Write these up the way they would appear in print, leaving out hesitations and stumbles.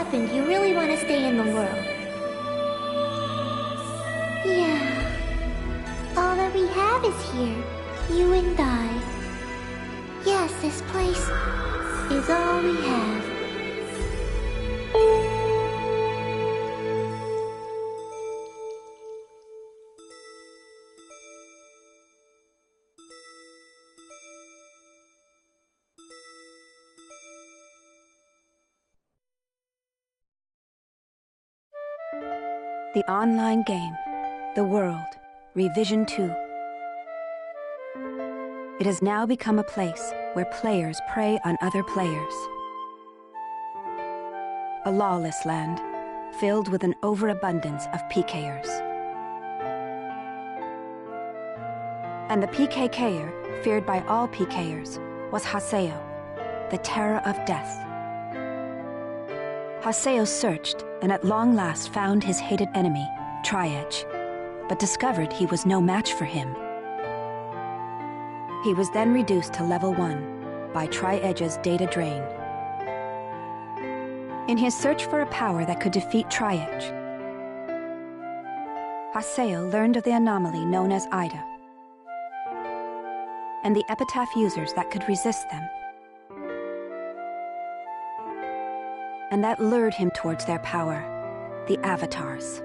happened, you really want to stay in the world. Yeah. All that we have is here. You and I. Yes, this place is all we have. The online game, The World, Revision 2. It has now become a place where players prey on other players. A lawless land, filled with an overabundance of PKers. And the PKKer, feared by all PKers, was Haseo, the terror of death. Haseo searched, and at long last found his hated enemy, Tri-Edge, but discovered he was no match for him. He was then reduced to level 1 by Tri-Edge's data drain. In his search for a power that could defeat Tri-Edge, Haseo learned of the anomaly known as Ida, and the epitaph users that could resist them. And that lured him towards their power, the Avatars.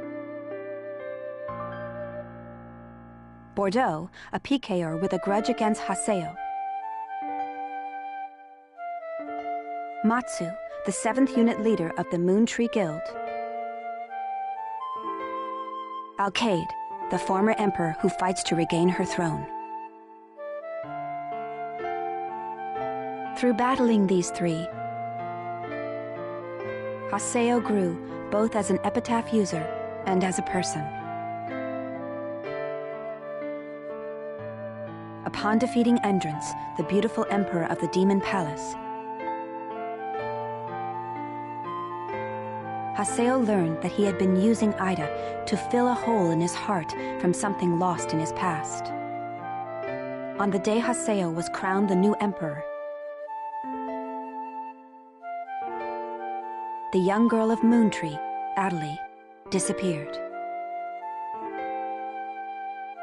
Bordeaux, a PKer with a grudge against Haseo. Matsu, the 7th unit leader of the Moon Tree Guild. Alkaid, the former emperor who fights to regain her throne. Through battling these three, Haseo grew both as an epitaph user and as a person. Upon defeating Endrance, the beautiful emperor of the Demon Palace, Haseo learned that he had been using Ida to fill a hole in his heart from something lost in his past. On the day Haseo was crowned the new emperor, the young girl of Moontree, Adelie, disappeared.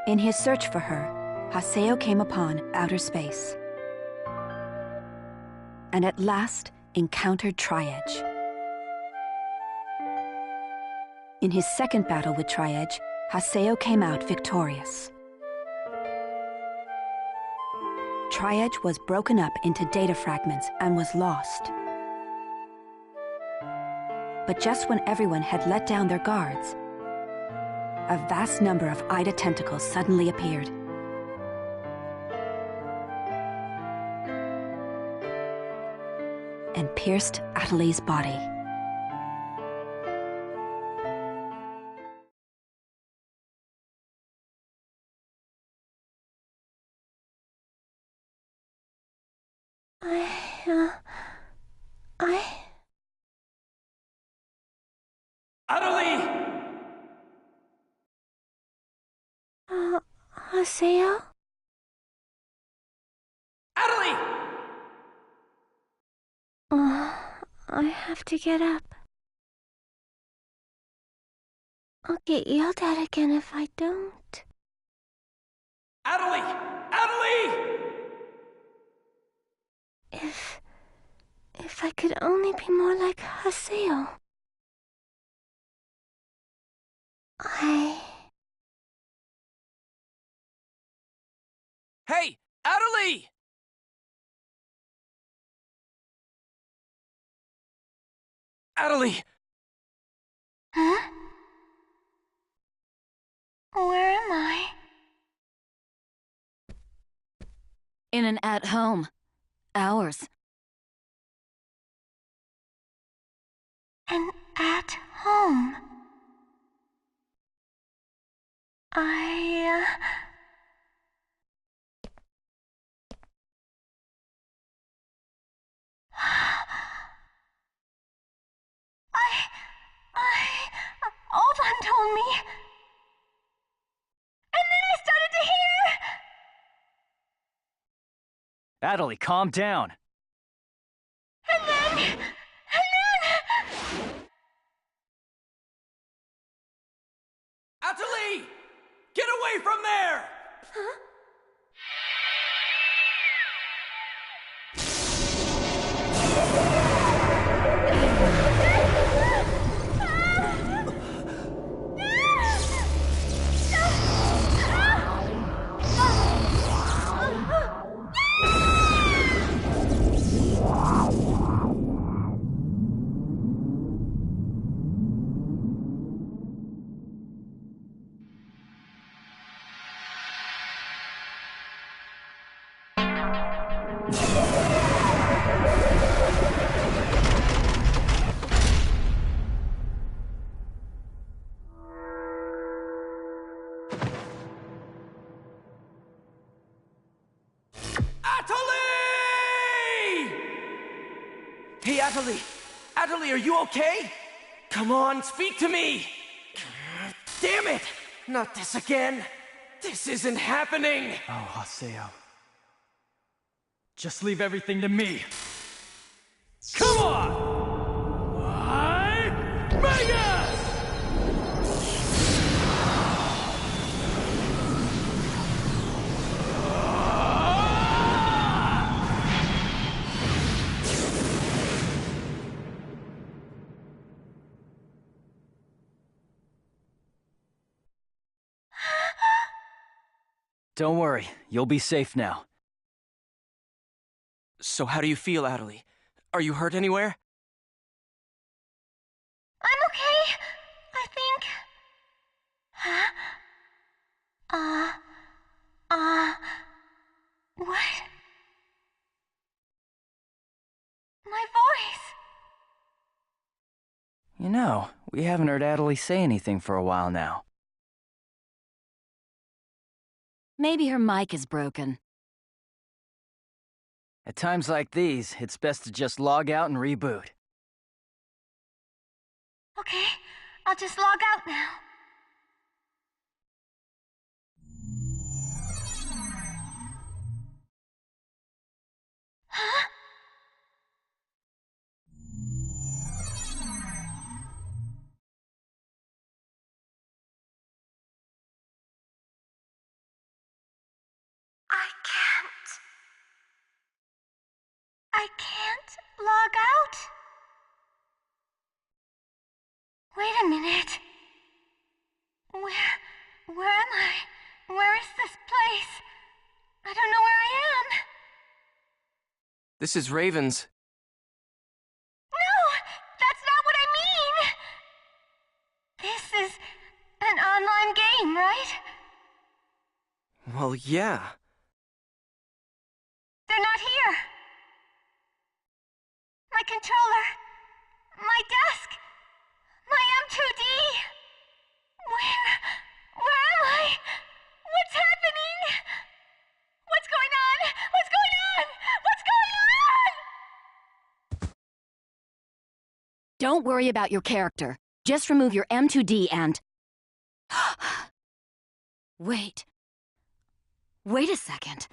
In his search for her, Haseo came upon outer space, and at last encountered Tri-Edge. In his second battle with Tri-Edge, Haseo came out victorious. Tri-Edge was broken up into data fragments and was lost. But just when everyone had let down their guards, a vast number of Ida tentacles suddenly appeared. And pierced Adelie's body. Adelie! Haseo? Adelie! I have to get up. I'll get yelled at again if I don't. Adelie! Adelie! If I could only be more like Haseo. Hey, Adelie! Adelie! Huh? Where am I? In an at-home. Ours. An at home. Oban told me. And then I started to hear. Adelie, calm down. And then... away from there! Atali! Hey, Atali! Atali, are you okay? Come on, speak to me! Damn it! Not this again! This isn't happening! Oh, Haseo. Just leave everything to me. Come on! Vegas! Don't worry, you'll be safe now. So how do you feel, Atali? Are you hurt anywhere? I'm okay, I think. Huh? What? My voice! You know, we haven't heard Atali say anything for a while now. Maybe her mic is broken. At times like these, it's best to just log out and reboot. Okay, I'll just log out now. Huh? I can't log out? Wait a minute. Where am I? Where is this place? I don't know where I am. This is Raven's. No, that's not what I mean. This is an online game, right? Well, yeah. They're not here. My controller, my desk, my M2D. Where am I? What's happening? What's going on? What's going on? What's going on? Don't worry about your character. Just remove your M2D and... Wait. Wait a second.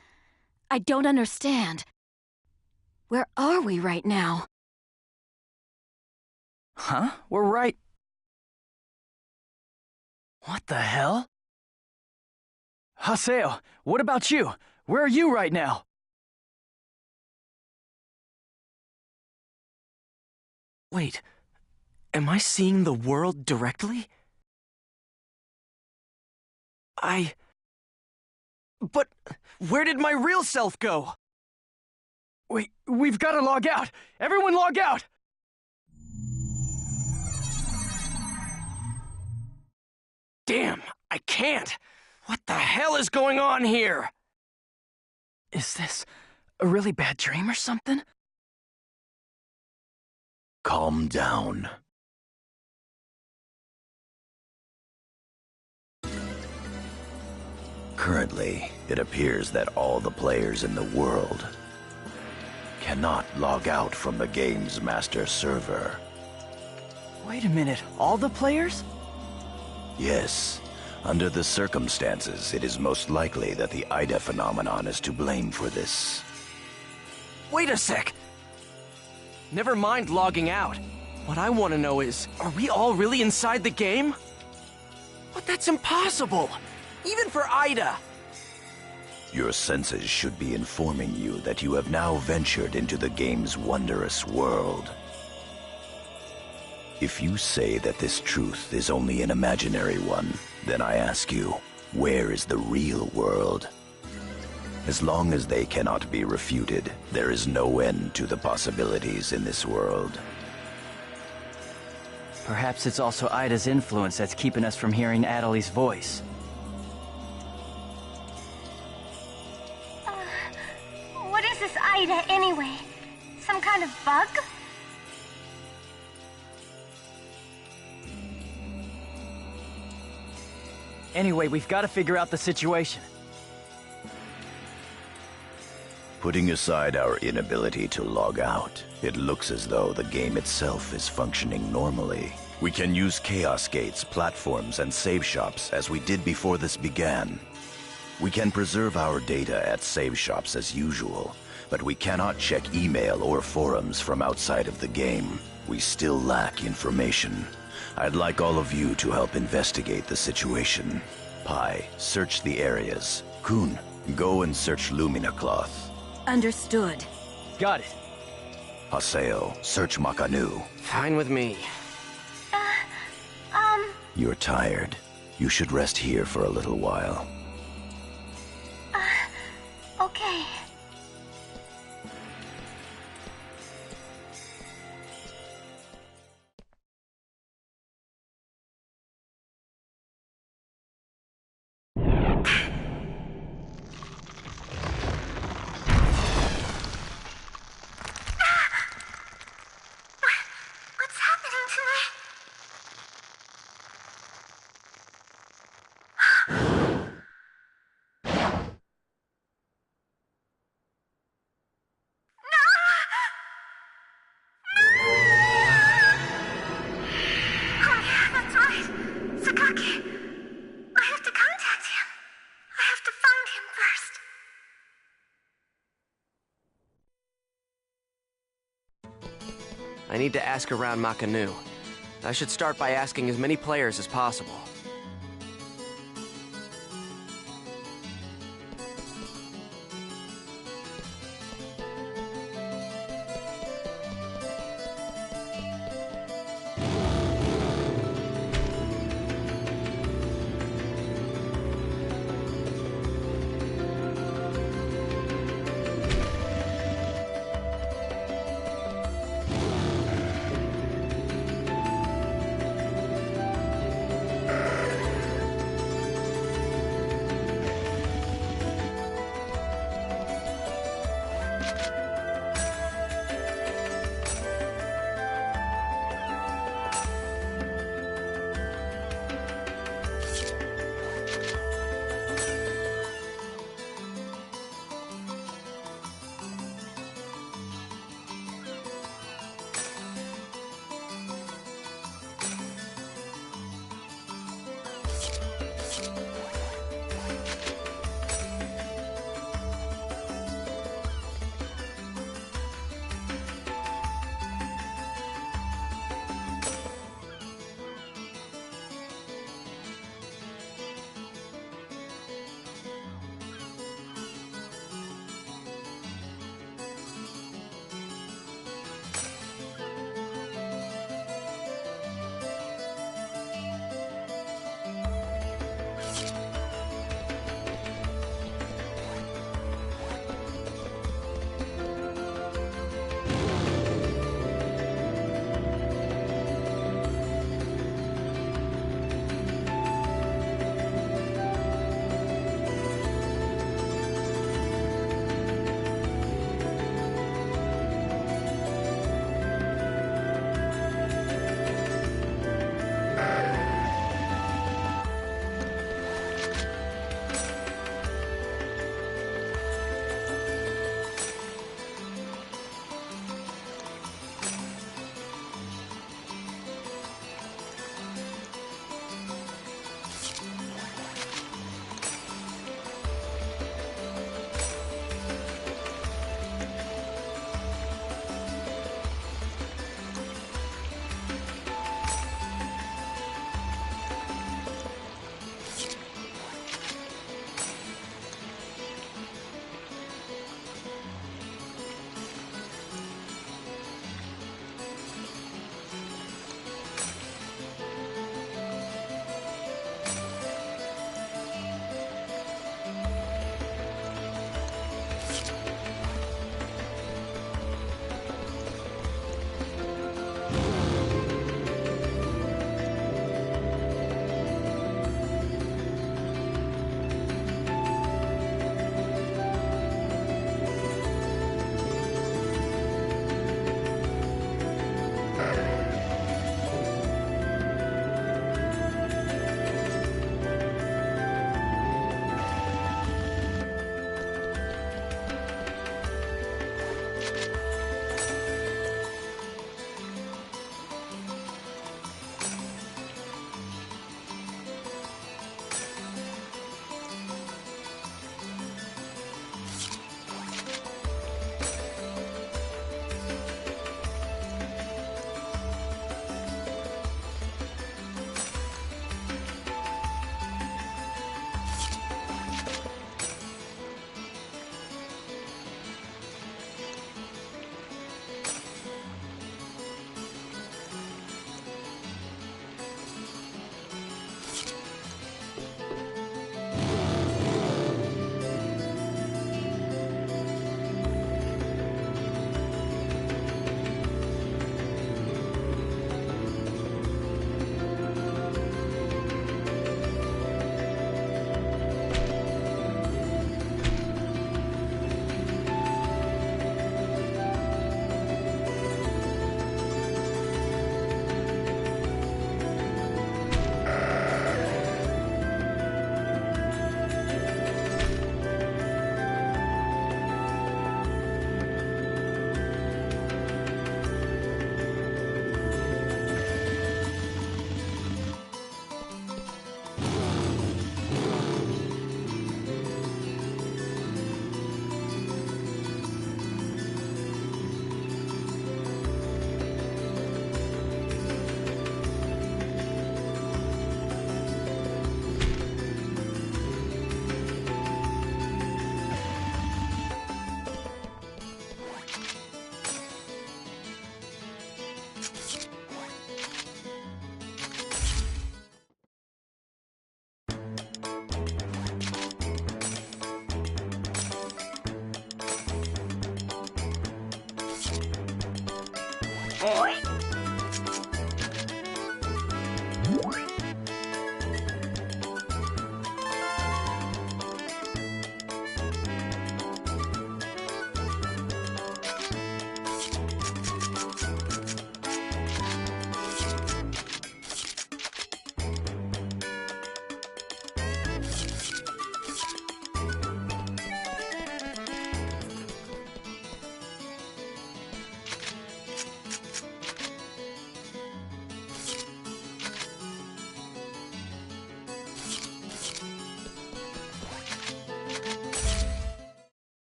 I don't understand. Where are we right now? Huh? We're right... What the hell? Haseo, what about you? Where are you right now? Wait, am I seeing the world directly? But where did my real self go? Wait, we've got to log out! Everyone log out! Damn, I can't! What the hell is going on here? Is this a really bad dream or something? Calm down. Currently, it appears that all the players in the world cannot log out from the game's master server. Wait a minute, all the players? Yes, under the circumstances, it is most likely that the Ida phenomenon is to blame for this. Wait a sec! Never mind logging out. What I want to know is, are we all really inside the game? But that's impossible! Even for Ida! Your senses should be informing you that you have now ventured into the game's wondrous world. If you say that this truth is only an imaginary one, then I ask you, where is the real world? As long as they cannot be refuted, there is no end to the possibilities in this world. Perhaps it's also Ida's influence that's keeping us from hearing Adelie's voice. What is this Ida, anyway? Some kind of bug? Anyway, we've got to figure out the situation. Putting aside our inability to log out, it looks as though the game itself is functioning normally. We can use Chaos Gates, platforms, and save shops as we did before this began. We can preserve our data at save shops as usual, but we cannot check email or forums from outside of the game. We still lack information. I'd like all of you to help investigate the situation. Pi, search the areas. Kun, go and search Lumina Cloth. Understood. Got it. Haseo, search Makanu. Fine with me. You're tired. You should rest here for a little while. Okay. What's happening to me? Oh yeah, that's right. Sakaki. I have to contact him. I have to find him first. I need to ask around Makanu. I should start by asking as many players as possible.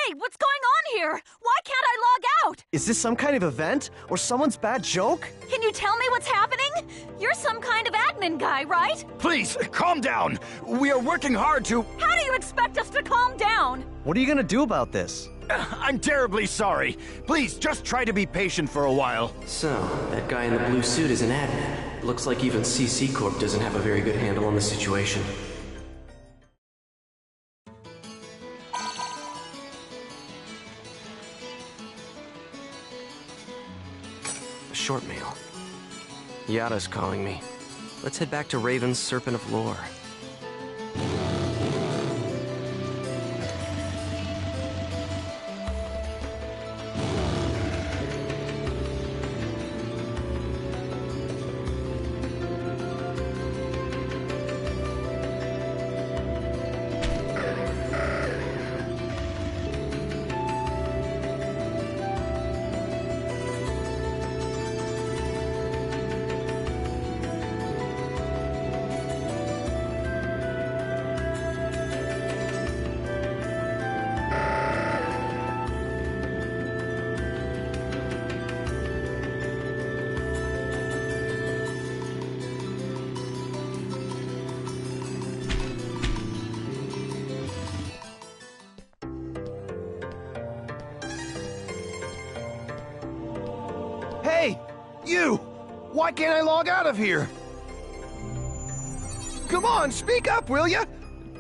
Wait, what's going on here? Why can't I log out? Is this some kind of event? Or someone's bad joke? Can you tell me what's happening? You're some kind of admin guy, right? Please, calm down. We are working hard to... How do you expect us to calm down? What are you gonna do about this? I'm terribly sorry. Please, just try to be patient for a while. So, that guy in the blue suit is an admin. Looks like even CC Corp doesn't have a very good handle on the situation. A short mail. Yada's calling me. Let's head back to Raven's Serpent of Lore. Hey! You! Why can't I log out of here? Come on, speak up, will ya?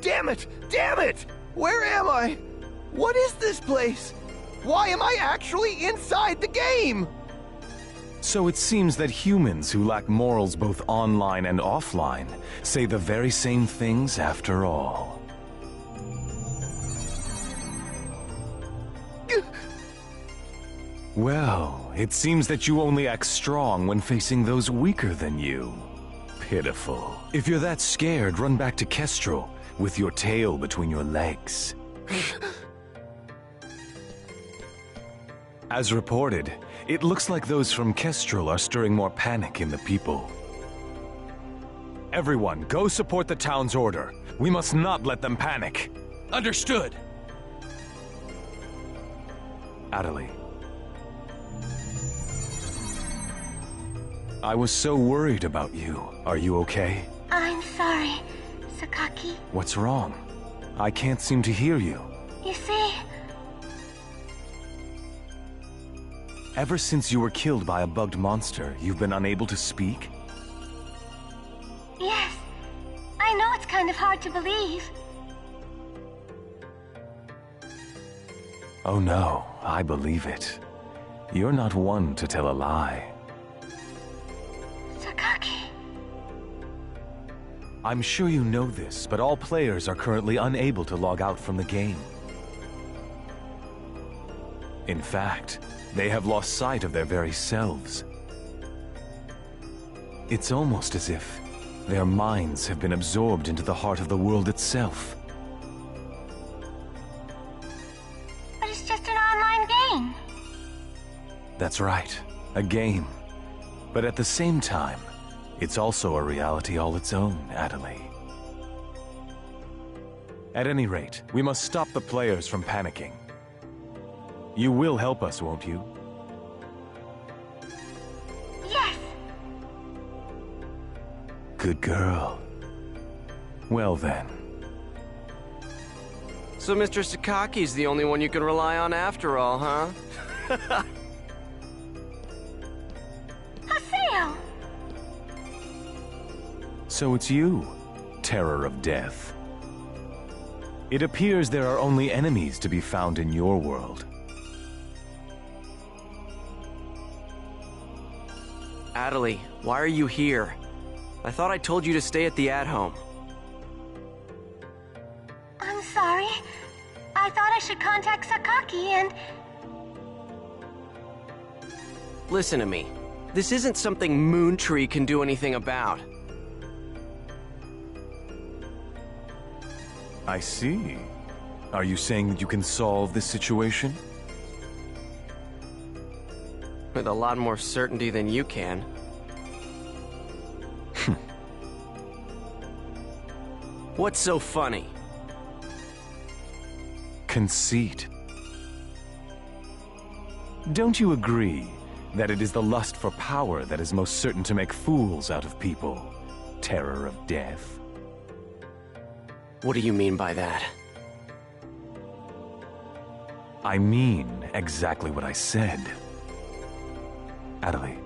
Damn it! Damn it! Where am I? What is this place? Why am I actually inside the game? So it seems that humans who lack morals both online and offline say the very same things after all. Well, it seems that you only act strong when facing those weaker than you. Pitiful. If you're that scared, run back to Kestrel with your tail between your legs. As reported, it looks like those from Kestrel are stirring more panic in the people. Everyone, go support the town's order. We must not let them panic. Understood. Adelie. I was so worried about you. Are you okay? I'm sorry, Sakaki. What's wrong? I can't seem to hear you. You see, Ever since you were killed by a bugged monster, you've been unable to speak? yes, I know it's kind of hard to believe. Oh no, I believe it. You're not one to tell a lie. Sakaki. I'm sure you know this, but all players are currently unable to log out from the game. In fact, they have lost sight of their very selves. It's almost as if their minds have been absorbed into the heart of the world itself. But it's just an online game. That's right, a game. But at the same time, it's also a reality all its own, Adelie. At any rate, we must stop the players from panicking. You will help us, won't you? Yes, Good girl. Well then. So Mr. Sakaki's the only one you can rely on after all, huh? Haseo. So it's you, Terror of Death. It appears there are only enemies to be found in your world. Adelie, why are you here? I thought I told you to stay at the at-home. I'm sorry. I thought I should contact Sakaki and... Listen to me. This isn't something Moontree can do anything about. I see. Are you saying that you can solve this situation? With a lot more certainty than you can. What's so funny? Conceit. Don't you agree that it is the lust for power that is most certain to make fools out of people? Terror of death? What do you mean by that? I mean exactly what I said. Atali.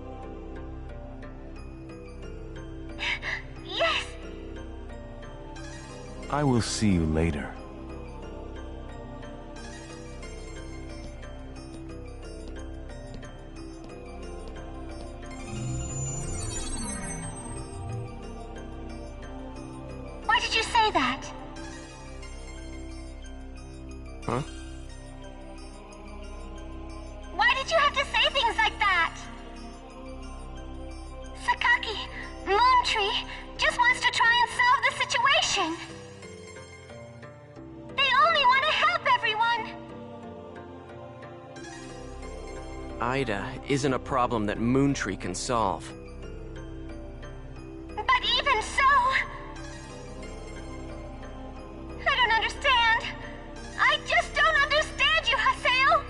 Yes! I will see you later. Why did you say that? Huh? Why did you have to say things like that? Sakaki, Moontree, just wants to try and solve the situation. They only want to help everyone. Ida isn't a problem that Moontree can solve. But even so... I don't understand. I just don't understand you, Haseo.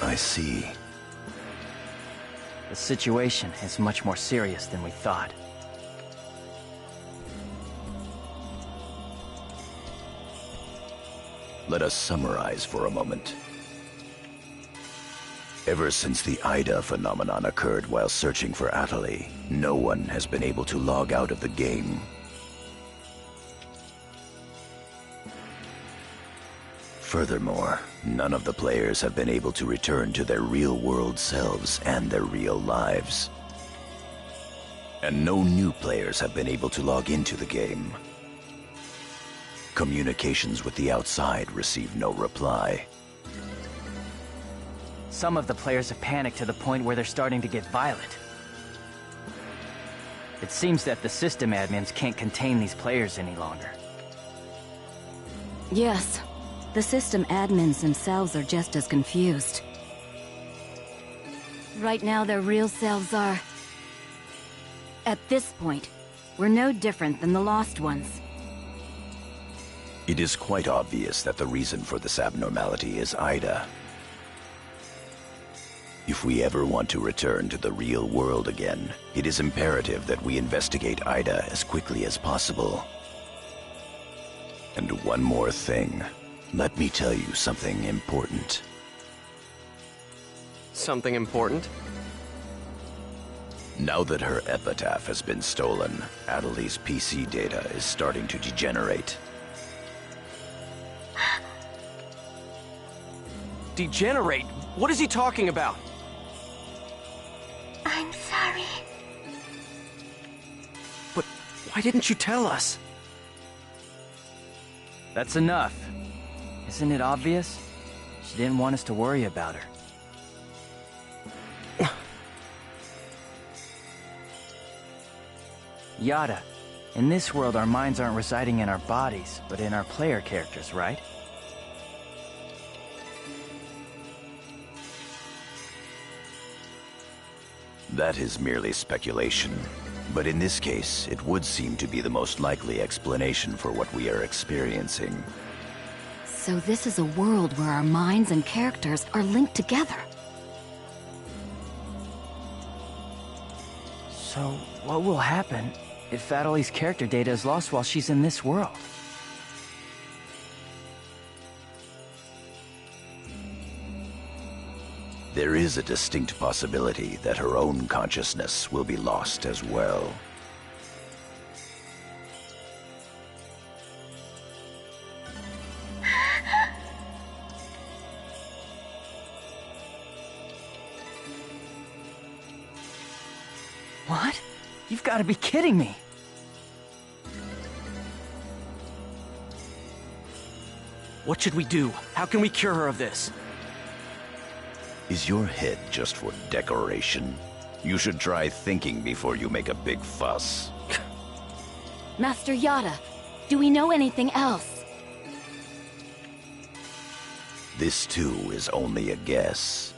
I see. The situation is much more serious than we thought. Let us summarize for a moment. Ever since the Ida phenomenon occurred while searching for Atali, no one has been able to log out of the game. Furthermore, none of the players have been able to return to their real-world selves and their real lives. And no new players have been able to log into the game. Communications with the outside receive no reply. Some of the players have panicked to the point where they're starting to get violent. It seems that the system admins can't contain these players any longer. Yes, the system admins themselves are just as confused. Right now, their real selves are... At this point, we're no different than the Lost Ones. It is quite obvious that the reason for this abnormality is Ida. If we ever want to return to the real world again, it is imperative that we investigate Ida as quickly as possible. And one more thing. Let me tell you something important. Something important? Now that her epitaph has been stolen, Adelie's PC data is starting to degenerate. Degenerate? What is he talking about? I'm sorry. But why didn't you tell us? That's enough. Isn't it obvious? She didn't want us to worry about her. Yada, in this world our minds aren't residing in our bodies, but in our player characters, right? That is merely speculation. But in this case, it would seem to be the most likely explanation for what we are experiencing. So this is a world where our minds and characters are linked together. So, what will happen if Adelie's character data is lost while she's in this world? There is a distinct possibility that her own consciousness will be lost as well. What? You've got to be kidding me! What should we do? How can we cure her of this? Is your head just for decoration? You should try thinking before you make a big fuss. Master Yada, do we know anything else? This too is only a guess.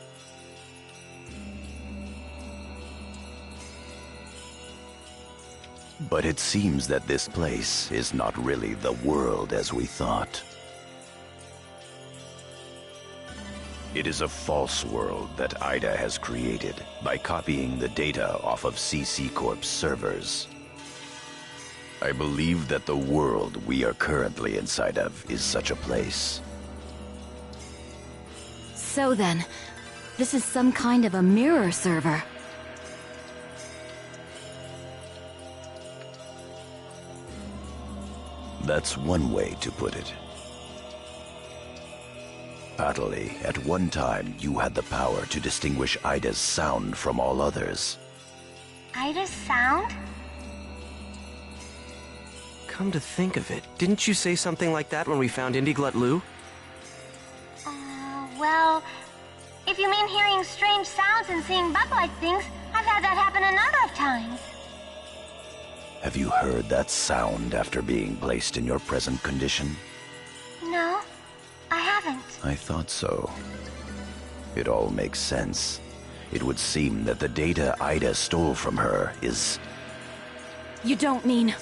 But it seems that this place is not really the world as we thought. It is a false world that Ida has created by copying the data off of CC Corp's servers. I believe that the world we are currently inside of is such a place. So then, this is some kind of a mirror server. That's one way to put it. Adelie, at one time you had the power to distinguish Ida's sound from all others. Ida's sound? Come to think of it, didn't you say something like that when we found Indiglut Lu? Well, if you mean hearing strange sounds and seeing bug-like things, I've had that happen a number of times. Have you heard that sound after being placed in your present condition? No, I haven't. I thought so. It all makes sense. It would seem that the data Ida stole from her is... You don't mean...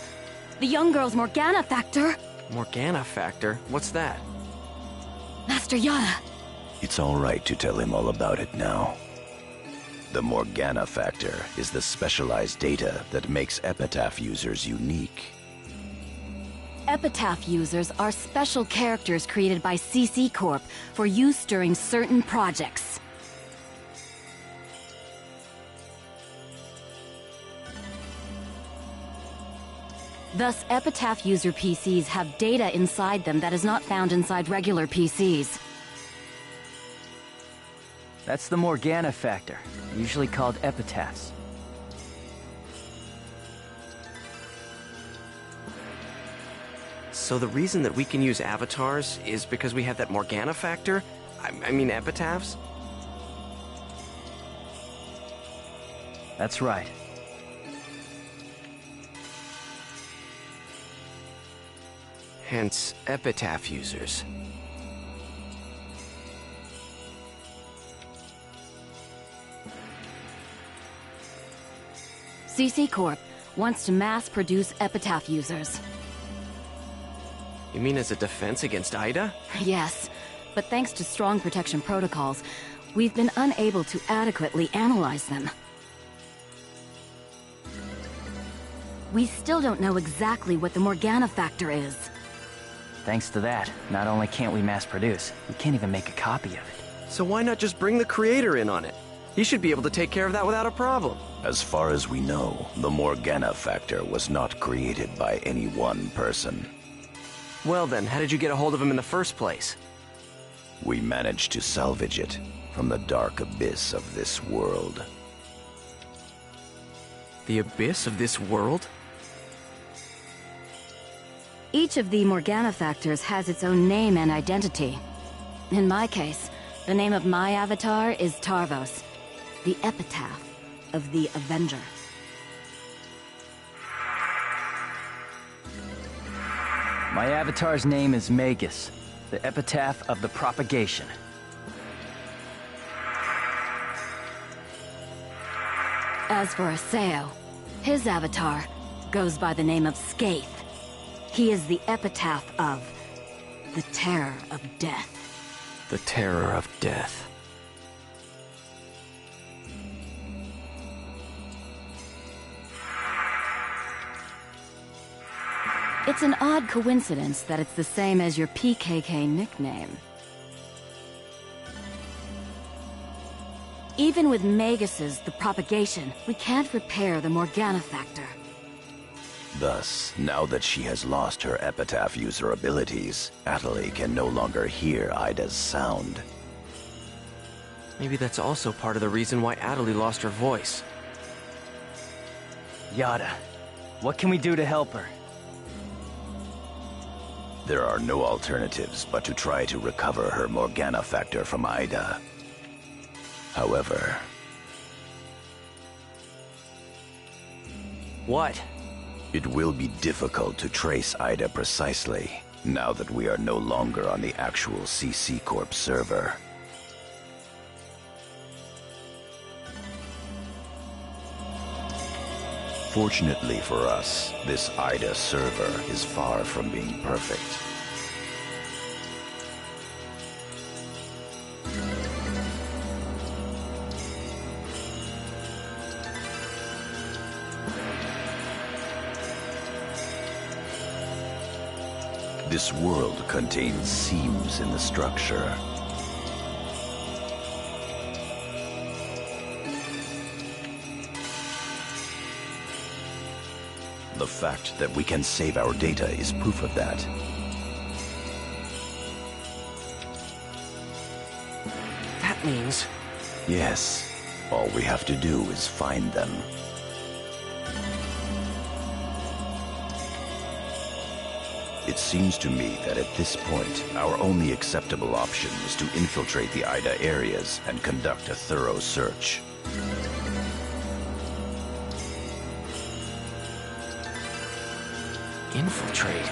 the young girl's Morgana factor? Morgana factor? What's that? Master Yada. It's all right to tell him all about it now. The Morgana factor is the specialized data that makes Epitaph users unique. Epitaph users are special characters created by CC Corp for use during certain projects. Thus, Epitaph user PCs have data inside them that is not found inside regular PCs. That's the Morgana factor, usually called epitaphs. So the reason that we can use avatars is because we have that Morgana factor? I mean epitaphs? That's right. Hence, epitaph users. CC Corp wants to mass-produce epitaph users. You mean as a defense against Ida? Yes, but thanks to strong protection protocols, we've been unable to adequately analyze them. We still don't know exactly what the Morgana factor is. Thanks to that, not only can't we mass produce, we can't even make a copy of it. So why not just bring the creator in on it? He should be able to take care of that without a problem. As far as we know, the Morgana factor was not created by any one person. Well then, how did you get a hold of him in the first place? We managed to salvage it from the dark abyss of this world. The abyss of this world? Each of the Morgana factors has its own name and identity. In my case, the name of my avatar is Tarvos, the epitaph of the Avenger. My avatar's name is Magus, the epitaph of the propagation. As for Aseo, his avatar goes by the name of Skaith. He is the epitaph of the Terror of Death. The Terror of Death. It's an odd coincidence that it's the same as your PKK nickname. Even with Magus's The Propagation, we can't repair the Morgana factor. Thus, now that she has lost her epitaph user abilities, Atali can no longer hear Ida's sound. Maybe that's also part of the reason why Atali lost her voice. Yada, what can we do to help her? There are no alternatives but to try to recover her Morgana factor from Ida. However... What? It will be difficult to trace Ida precisely, now that we are no longer on the actual CC Corp server. Fortunately for us, this Ida server is far from being perfect. This world contains seams in the structure. The fact that we can save our data is proof of that. That means... Yes, all we have to do is find them. It seems to me that at this point, our only acceptable option is to infiltrate the Ida areas and conduct a thorough search. Infiltrate?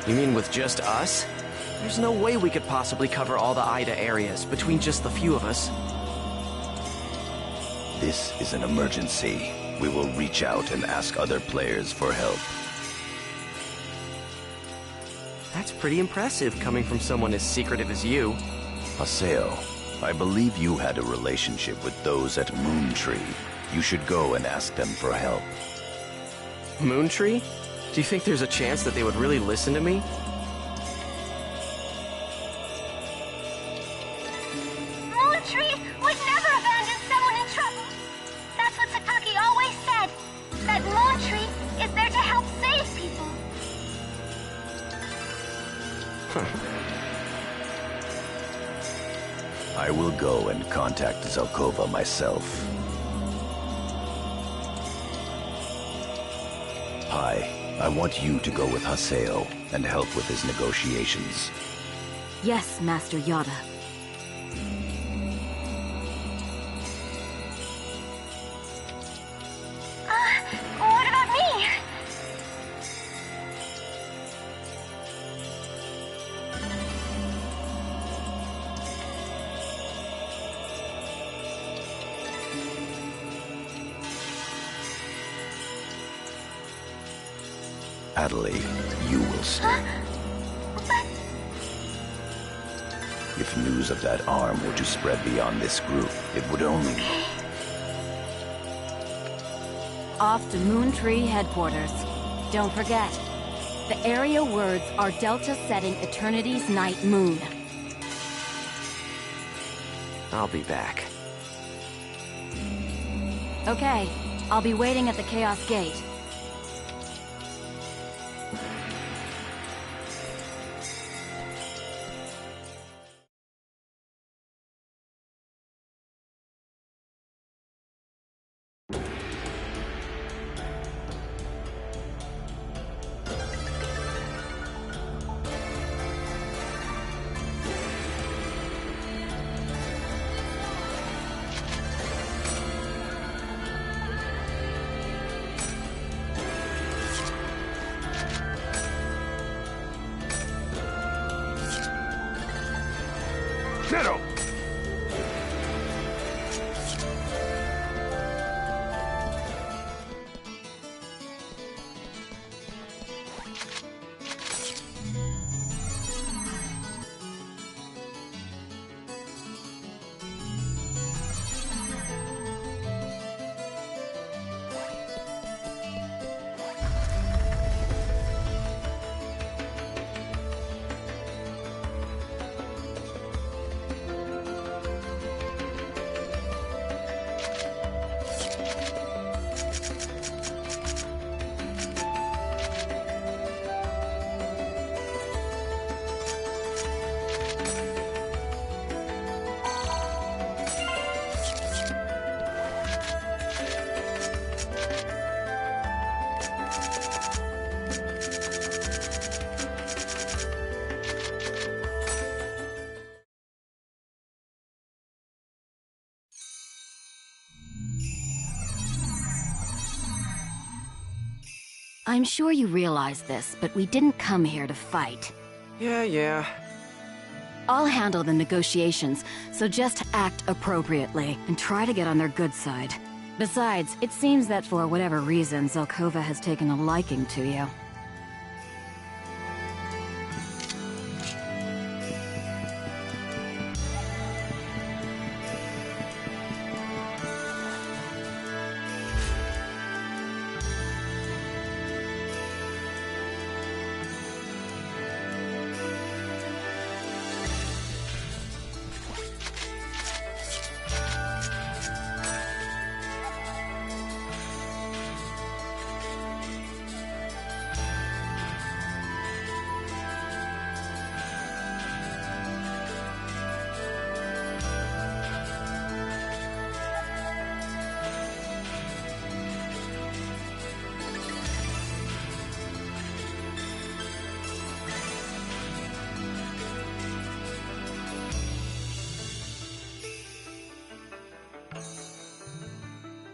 You mean with just us? There's no way we could possibly cover all the Ida areas between just the few of us. This is an emergency. We will reach out and ask other players for help. That's pretty impressive coming from someone as secretive as you. Aseo, I believe you had a relationship with those at Moontree. You should go and ask them for help. Moontree? Do you think there's a chance that they would really listen to me? Moontree would never abandon someone in trouble. That's what Sakaki always said. That Moontree is there to help save people. I will go and contact Zelkova myself. Hi, I want you to go with Haseo and help with his negotiations. Yes, Master Yada. What about me? Adelaide, you will stay. If news of that arm were to spread beyond this group, it would only... Off to Moon Tree headquarters. Don't forget, the area words are Delta setting Eternity's night moon. I'll be back. Okay, I'll be waiting at the Chaos Gate. Zero! I'm sure you realize this, but we didn't come here to fight. Yeah. I'll handle the negotiations, so just act appropriately and try to get on their good side. Besides, it seems that for whatever reason, Zelkova has taken a liking to you.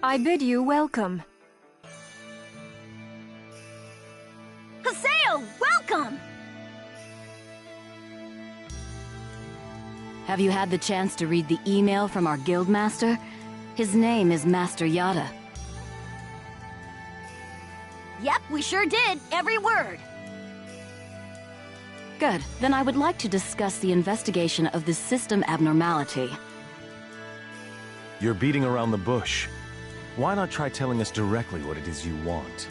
I bid you welcome. Haseo, welcome! Have you had the chance to read the email from our guildmaster? His name is Master Yada. Yep, we sure did. Every word. Good. Then I would like to discuss the investigation of this system abnormality. You're beating around the bush. Why not try telling us directly what it is you want?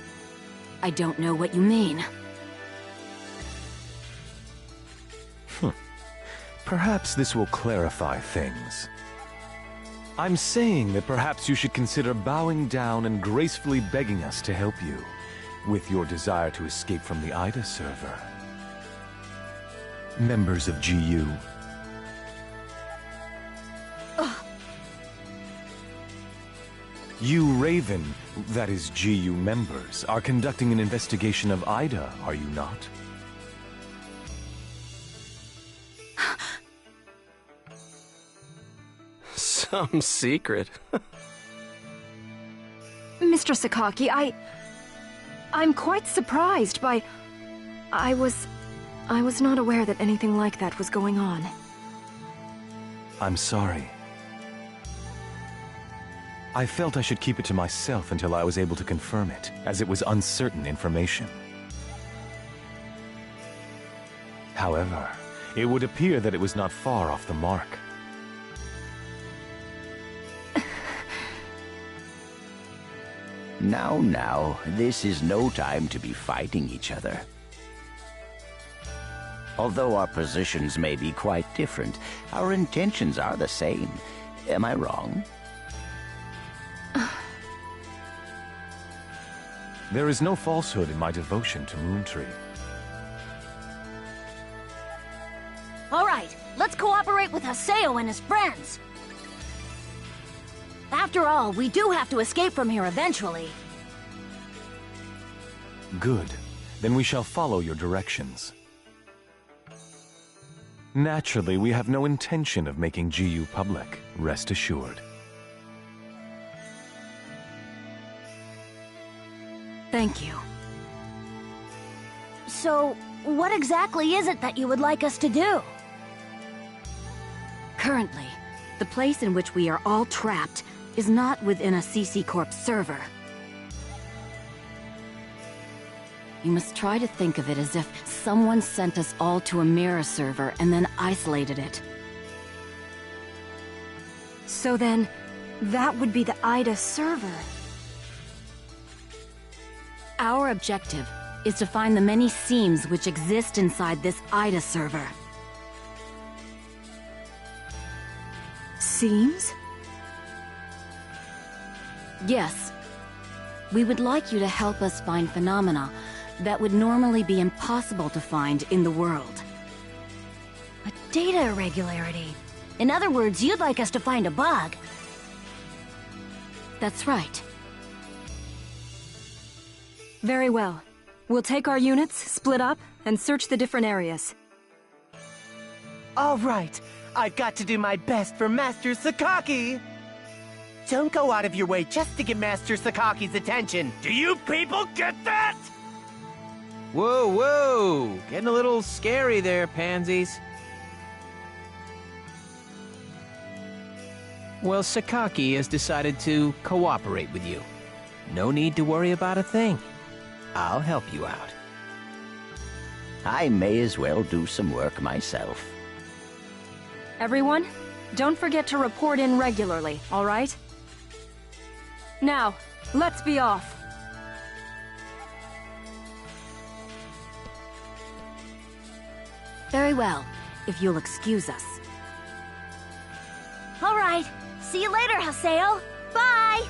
I don't know what you mean. Perhaps this will clarify things. I'm saying that perhaps you should consider bowing down and gracefully begging us to help you with your desire to escape from the Ida server. Members of GU. You Raven, that is GU members, are conducting an investigation of Ida, are you not? Some secret. Mr. Sakaki, I'm quite surprised by... I was not aware that anything like that was going on. I'm sorry. I felt I should keep it to myself until I was able to confirm it, as it was uncertain information. However, it would appear that it was not far off the mark. Now, this is no time to be fighting each other. Although our positions may be quite different, our intentions are the same. Am I wrong? There is no falsehood in my devotion to Moontree. All right, let's cooperate with Haseo and his friends. After all, we do have to escape from here eventually. Good. Then we shall follow your directions. Naturally, we have no intention of making GU public, rest assured. Thank you. So, what exactly is it that you would like us to do? Currently, the place in which we are all trapped is not within a CC Corp server. You must try to think of it as if someone sent us all to a mirror server and then isolated it. So then, that would be the Ida server. Our objective is to find the many seams which exist inside this Ida server. Seams? Yes. We would like you to help us find phenomena that would normally be impossible to find in the world. A data irregularity. In other words, you'd like us to find a bug. That's right. Very well. We'll take our units, split up, and search the different areas. All right. I've got to do my best for Master Sakaki. Don't go out of your way just to get Master Sakaki's attention. Do you people get that? Whoa, whoa! Getting a little scary there, pansies. Well, Sakaki has decided to cooperate with you. No need to worry about a thing. I'll help you out. I may as well do some work myself. Everyone, don't forget to report in regularly, all right? Now, let's be off. Very well, if you'll excuse us. All right. See you later, Haseo. Bye!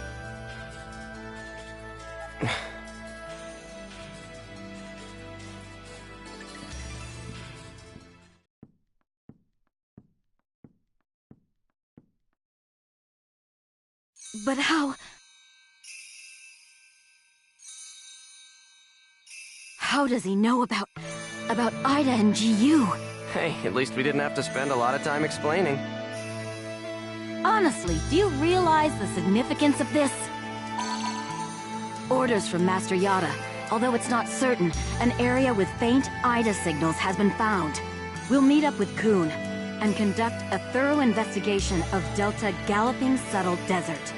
But how... How does he know about Ida and GU? Hey, at least we didn't have to spend a lot of time explaining. Honestly, do you realize the significance of this? Orders from Master Yada. Although it's not certain, an area with faint Ida signals has been found. We'll meet up with Kun and conduct a thorough investigation of Delta Galloping Settled Desert.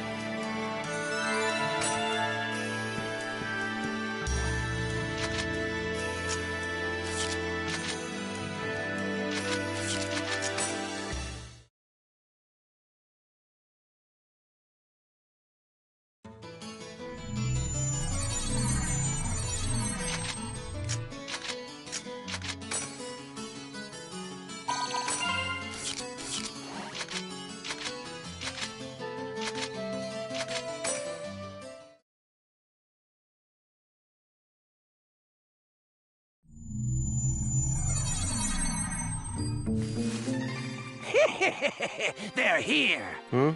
They're here! Hmm?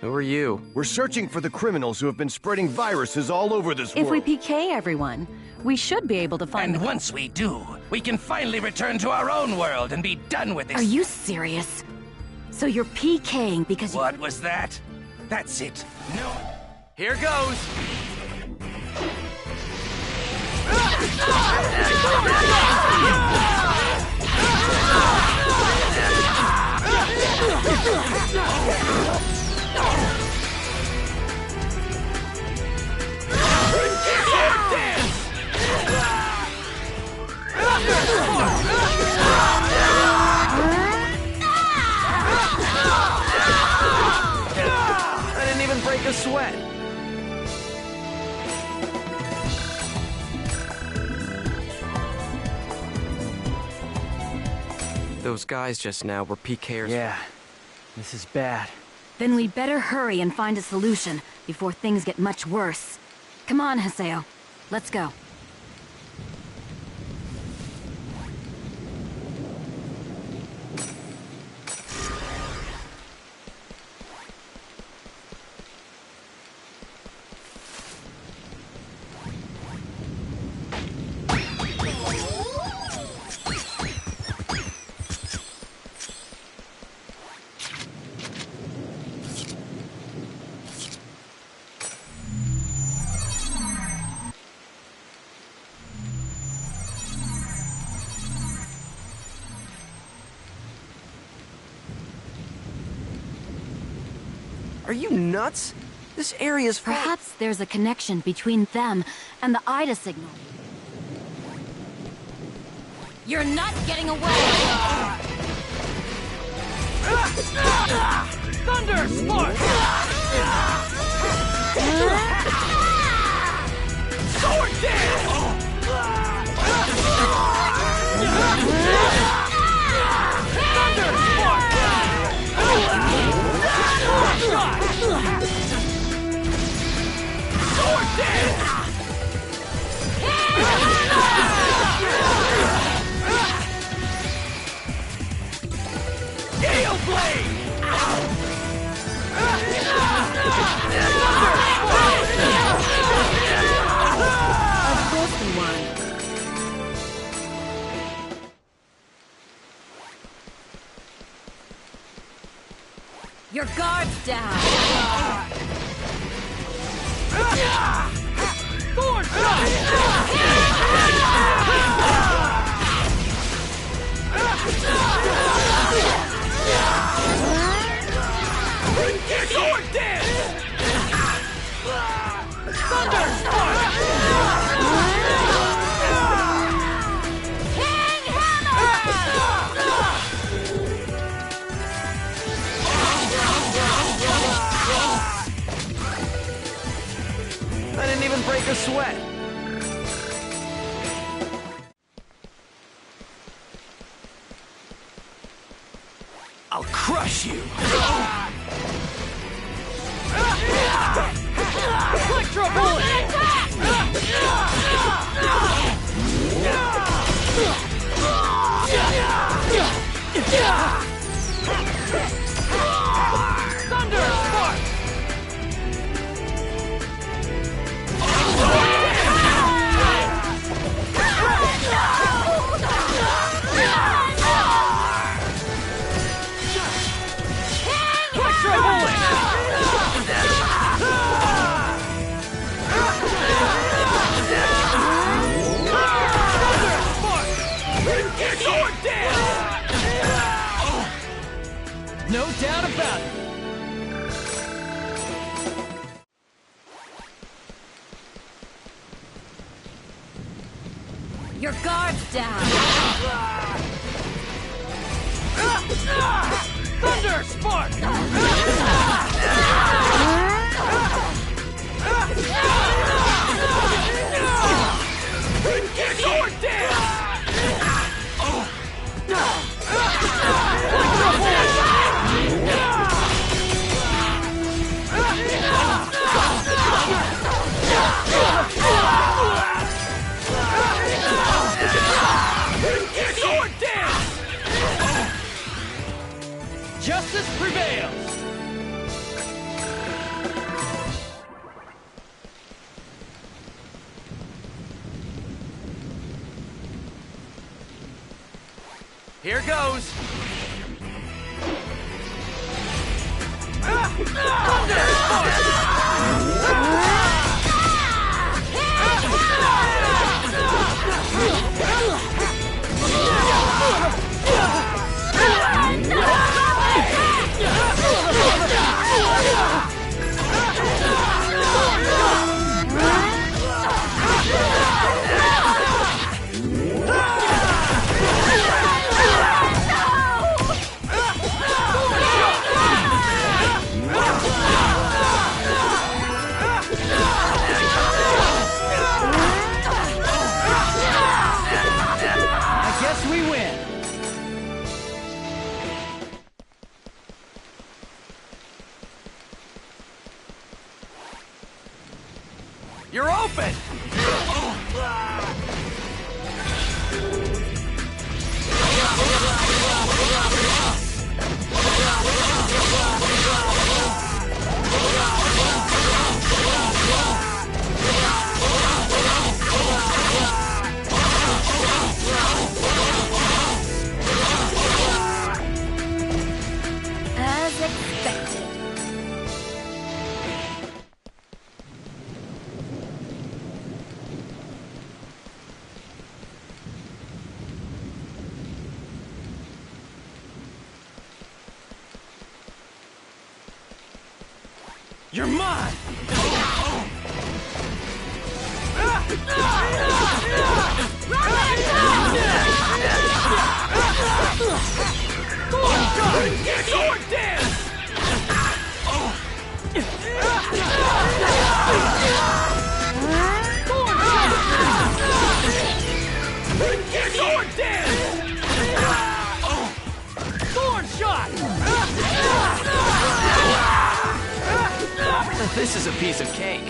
Who are you? We're searching for the criminals who have been spreading viruses all over this If world. we PK everyone, we should be able to find And once we do, we can finally return to our own world and be done with this. Are you serious? So you're PKing because What was that? That's it. No. Here goes! I didn't even break a sweat. Those guys just now were PKers. Yeah, this is bad. Then we better hurry and find a solution before things get much worse. Come on, Haseo. Let's go. Are you nuts? This area's full. Perhaps there's a connection between them and the Ida signal. You're not getting away! Thunder Spark! Sword Dance! Thunder Spark! Sword Dance! Gale Blade! Of course we won. Your guard's down! Sword Sword Dance! Thunder Spark! King Hammer! I didn't even break a sweat. I'll crush you! Electro Bullet! Thunder Spark! Electro Bullet! Sword Dance! No doubt about it! Your guard's down! Thunder Spark! Sword Dance! Sword Dance! Justice prevails! Here goes! You're open! As expected. You're mine! Sword dance! Sword dance! Sword shot! This is a piece of cake.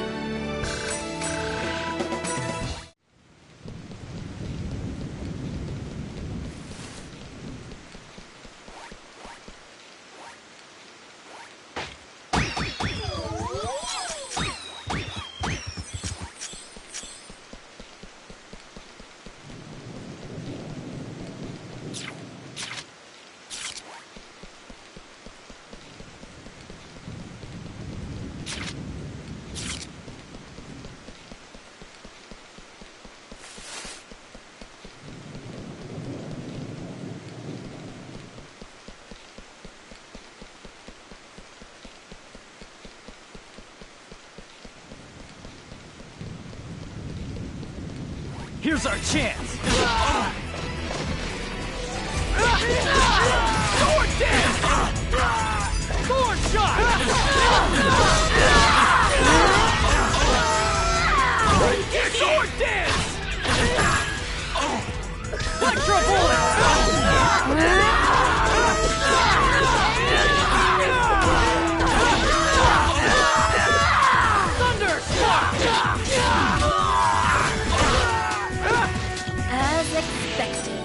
Here's our chance! Sword dance! Sword shot! Sword dance! Electro bullet! Thunder spark! As expected.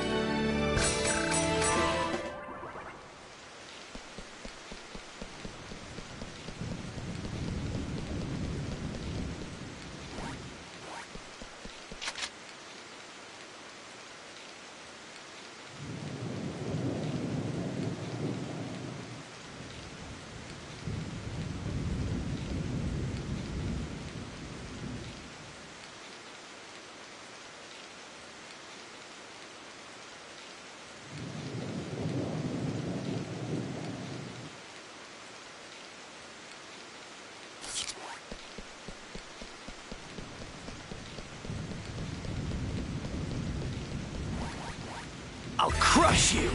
I'll crush you!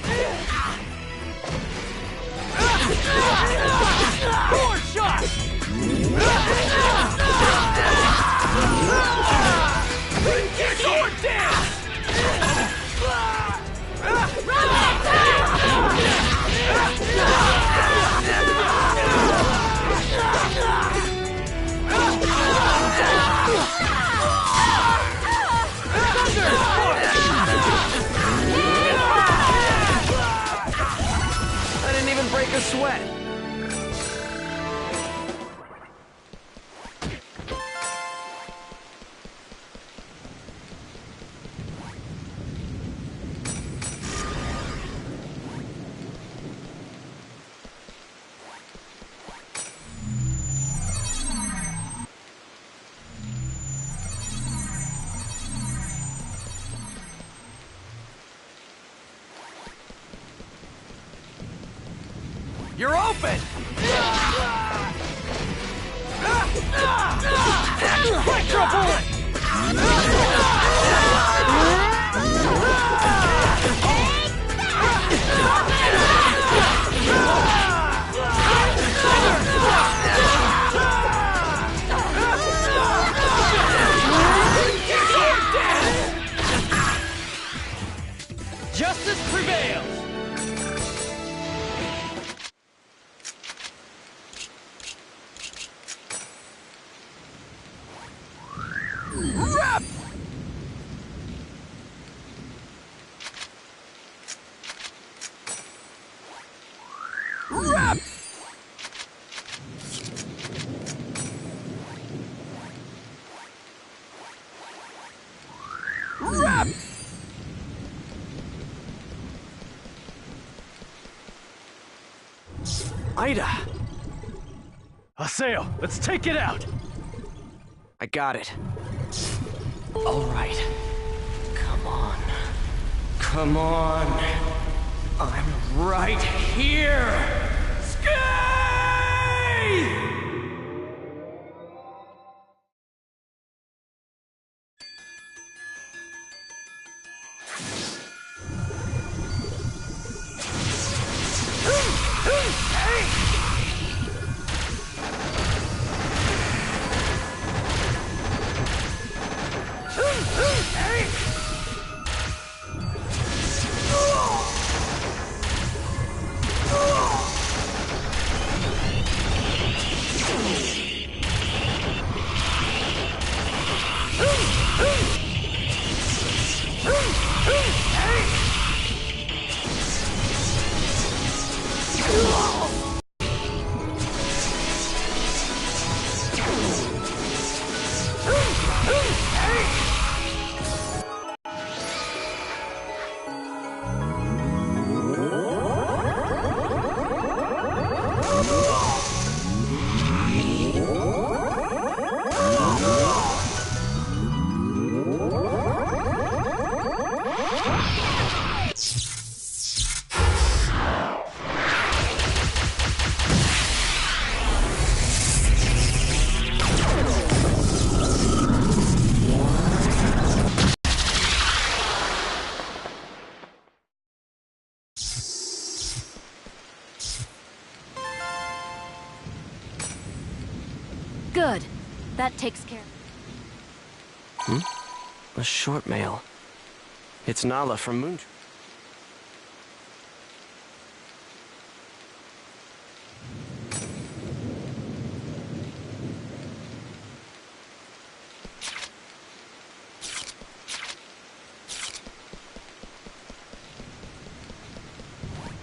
Sword shot! Sword dance! I didn't even break a sweat. You're open! Electro bullet! Justice prevails! Rap! Rap! Rap! Ida! Haseo, let's take it out! I got it. All right. Come on. Come on. I'm right here! Skye! Good. That takes care. A short mail. It's Nala from Moon.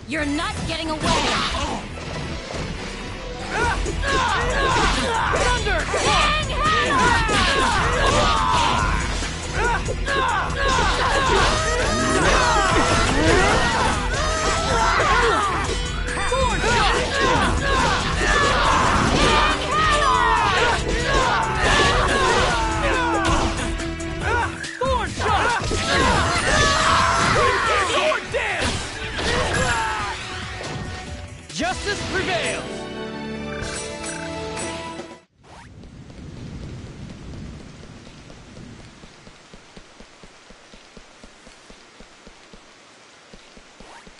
You're not getting away! Thunder! Thorn shot! Sword dance! Justice prevails!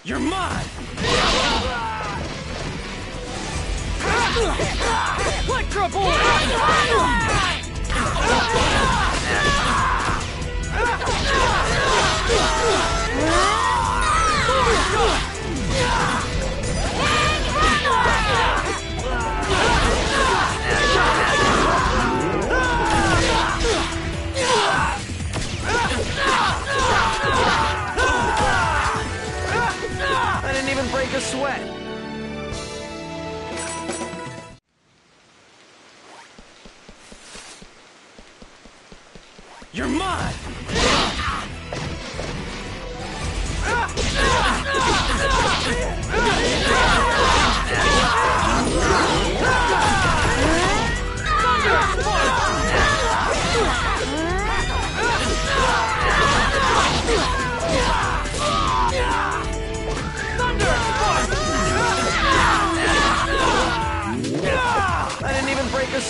You're mine! Electro bullet! I didn't even break a sweat. You're mine! Thunder!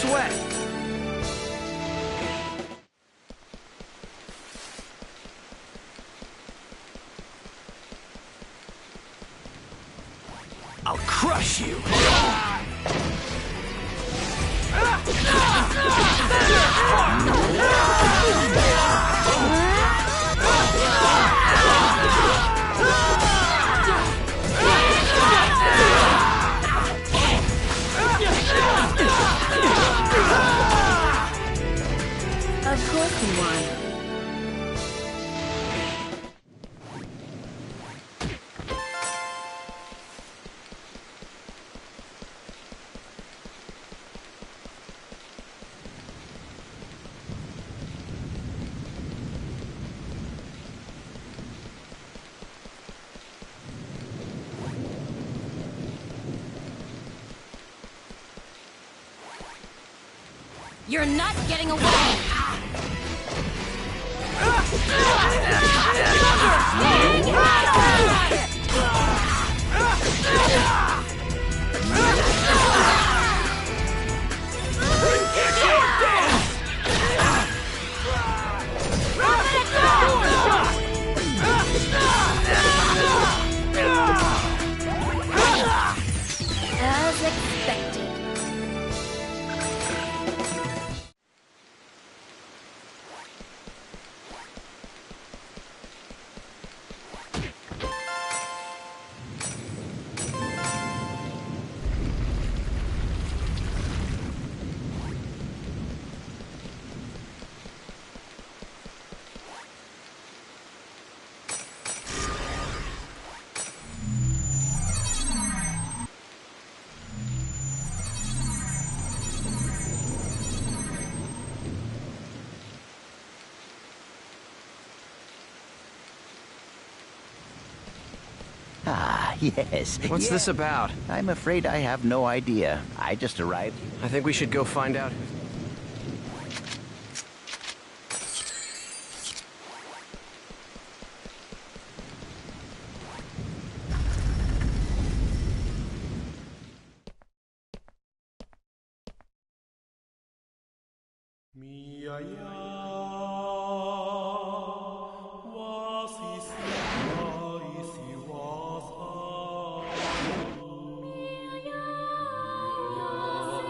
sweat. I'll crush you. Of course you won. You're not getting away! As expected. Ah, yes. What's this about? I'm afraid I have no idea. I just arrived. I think we should go find out.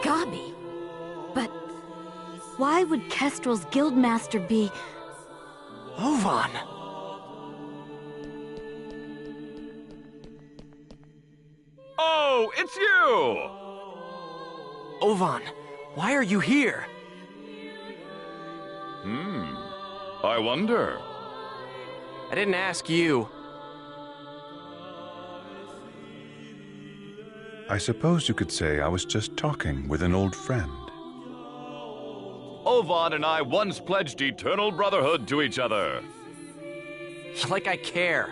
Gabi? But why would Kestrel's guildmaster be... Ovan? Oh, it's you! Ovan, why are you here? I wonder. I didn't ask you. I suppose you could say I was just talking with an old friend. Ovan and I once pledged eternal brotherhood to each other. Like I care.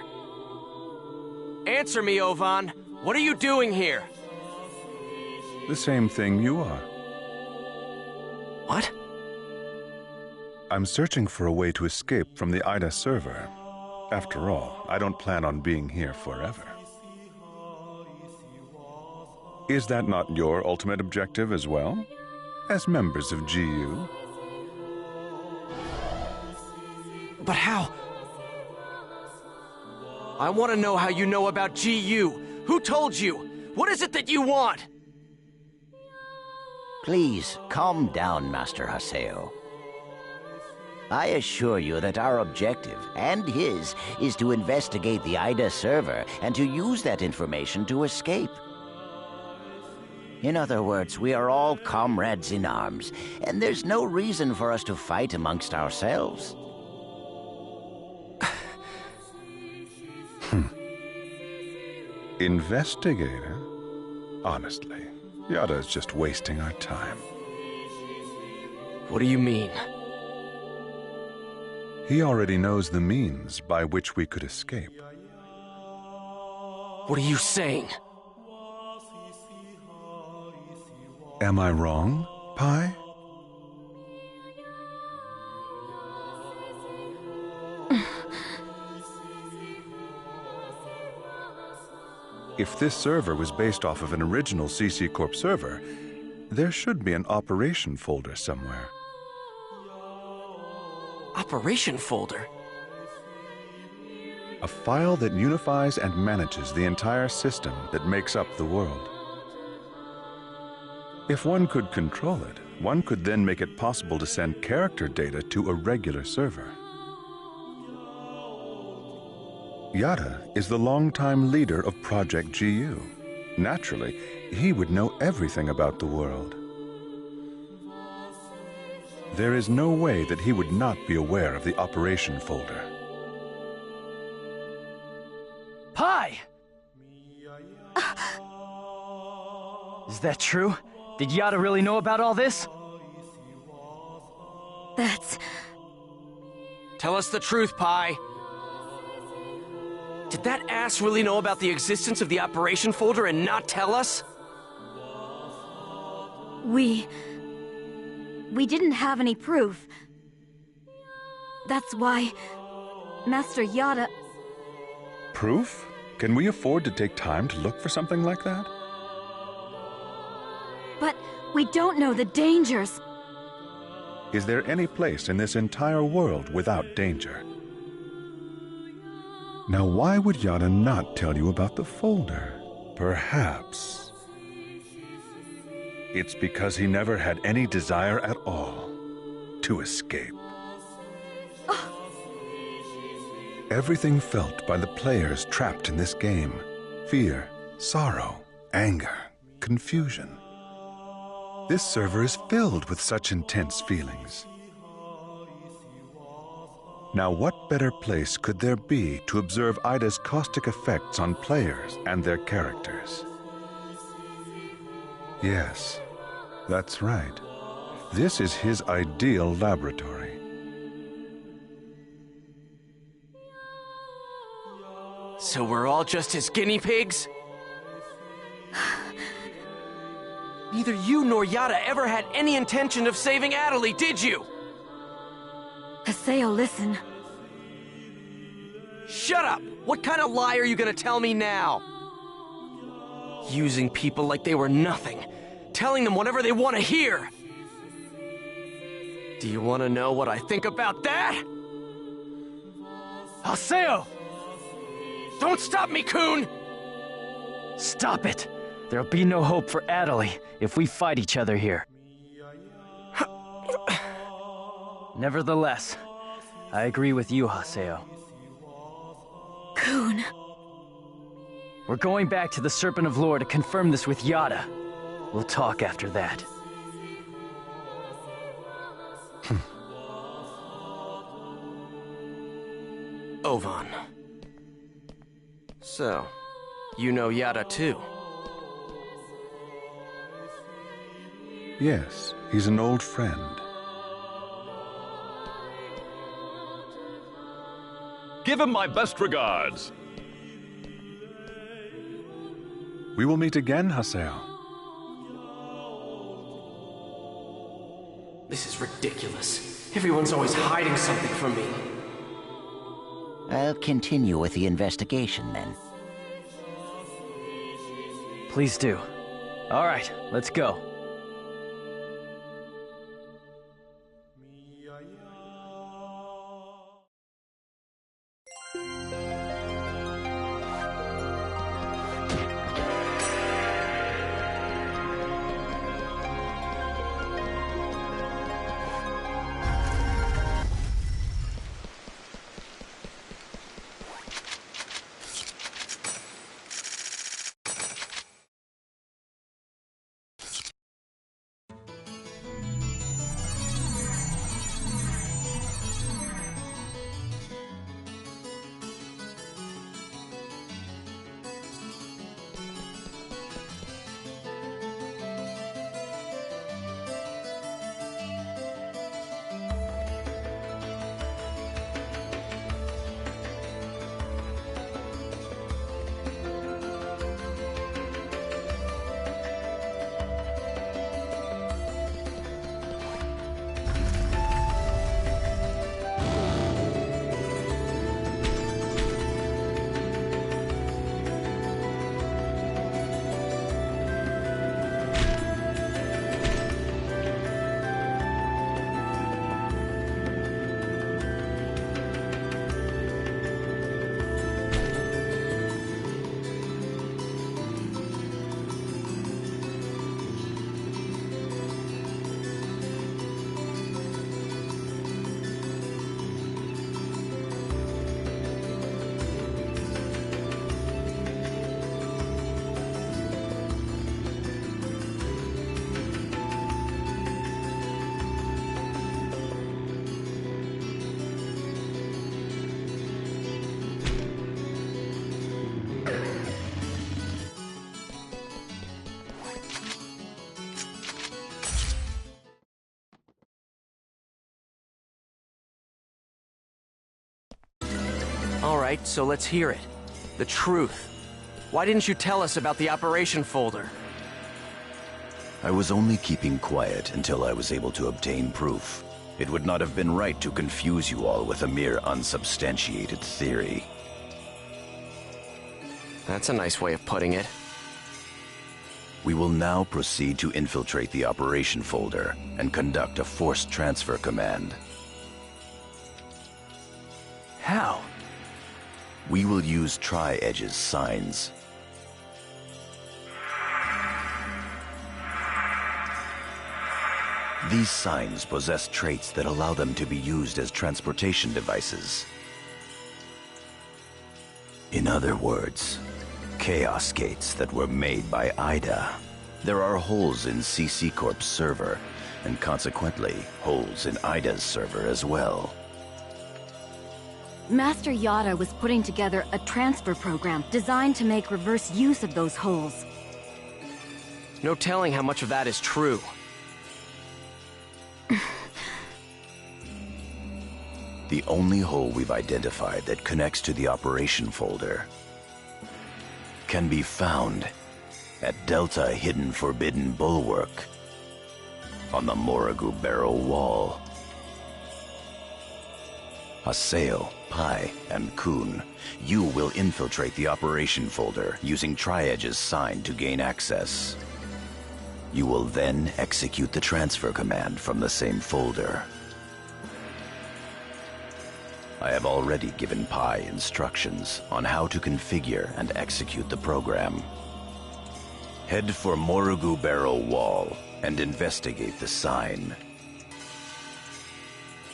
Answer me, Ovan. What are you doing here? The same thing you are. What? I'm searching for a way to escape from the Ida server. After all, I don't plan on being here forever. Is that not your ultimate objective as well? As members of GU? But how? I want to know how you know about GU. Who told you? What is it that you want? Please, calm down, Master Haseo. I assure you that our objective, and his, is to investigate the Ida server and to use that information to escape. In other words, we are all comrades in arms, and there's no reason for us to fight amongst ourselves. Investigator? Honestly, Yada's just wasting our time. What do you mean? He already knows the means by which we could escape. What are you saying? Am I wrong, Pai? If this server was based off of an original CC Corp server, There should be an operation folder somewhere. Operation folder? A file that unifies and manages the entire system that makes up the world. If one could control it, one could then make it possible to send character data to a regular server. Yada is the longtime leader of Project GU. Naturally, he would know everything about the world. There is no way that he would not be aware of the operation folder. Pi! Is that true? Did Yada really know about all this? That's... Tell us the truth, Pi. Did that ass really know about the existence of the operation folder and not tell us? We didn't have any proof. That's why Master Yada... Proof? Can we afford to take time to look for something like that? But we don't know the dangers. Is there any place in this entire world without danger? Now, why would Yada not tell you about the folder? Perhaps it's because he never had any desire at all to escape. Everything felt by the players trapped in this game: fear, sorrow, anger, confusion. This server is filled with such intense feelings. Now, what better place could there be to observe Ida's caustic effects on players and their characters? Yes, that's right. This is his ideal laboratory. So we're all just his guinea pigs? Neither you nor Yada ever had any intention of saving Atali, did you? Haseo, listen. Shut up! What kind of lie are you gonna tell me now? Using people like they were nothing. Telling them whatever they want to hear. Do you want to know what I think about that? Haseo! Don't stop me, Kun! Stop it! There'll be no hope for Atali if we fight each other here. Nevertheless, I agree with you, Haseo. Kun. We're going back to the Serpent of Lore to confirm this with Yada. We'll talk after that. Ovan. So, you know Yada too? Yes, he's an old friend. Give him my best regards. We will meet again, Haseo. This is ridiculous. Everyone's always hiding something from me. I'll continue with the investigation then. Please do. All right, let's go. right? So let's hear it. The truth. Why didn't you tell us about the operation folder? I was only keeping quiet until I was able to obtain proof. It would not have been right to confuse you all with a mere unsubstantiated theory. That's a nice way of putting it. We will now proceed to infiltrate the operation folder and conduct a forced transfer command. How? We will use Tri-Edge's signs. These signs possess traits that allow them to be used as transportation devices. In other words, Chaos Gates that were made by Ida. There are holes in CC Corp's server, and consequently, holes in Ida's server as well. Master Yada was putting together a transfer program designed to make reverse use of those holes. No telling how much of that is true. The only hole we've identified that connects to the operation folder can be found at Delta Hidden Forbidden Bulwark on the Morrigu Barrow Wall. Haseo, Pai, and Kun, you will infiltrate the operation folder using Tri-Edge's sign to gain access. You will then execute the transfer command from the same folder. I have already given Pai instructions on how to configure and execute the program. Head for Morrigu Barrow Wall and investigate the sign.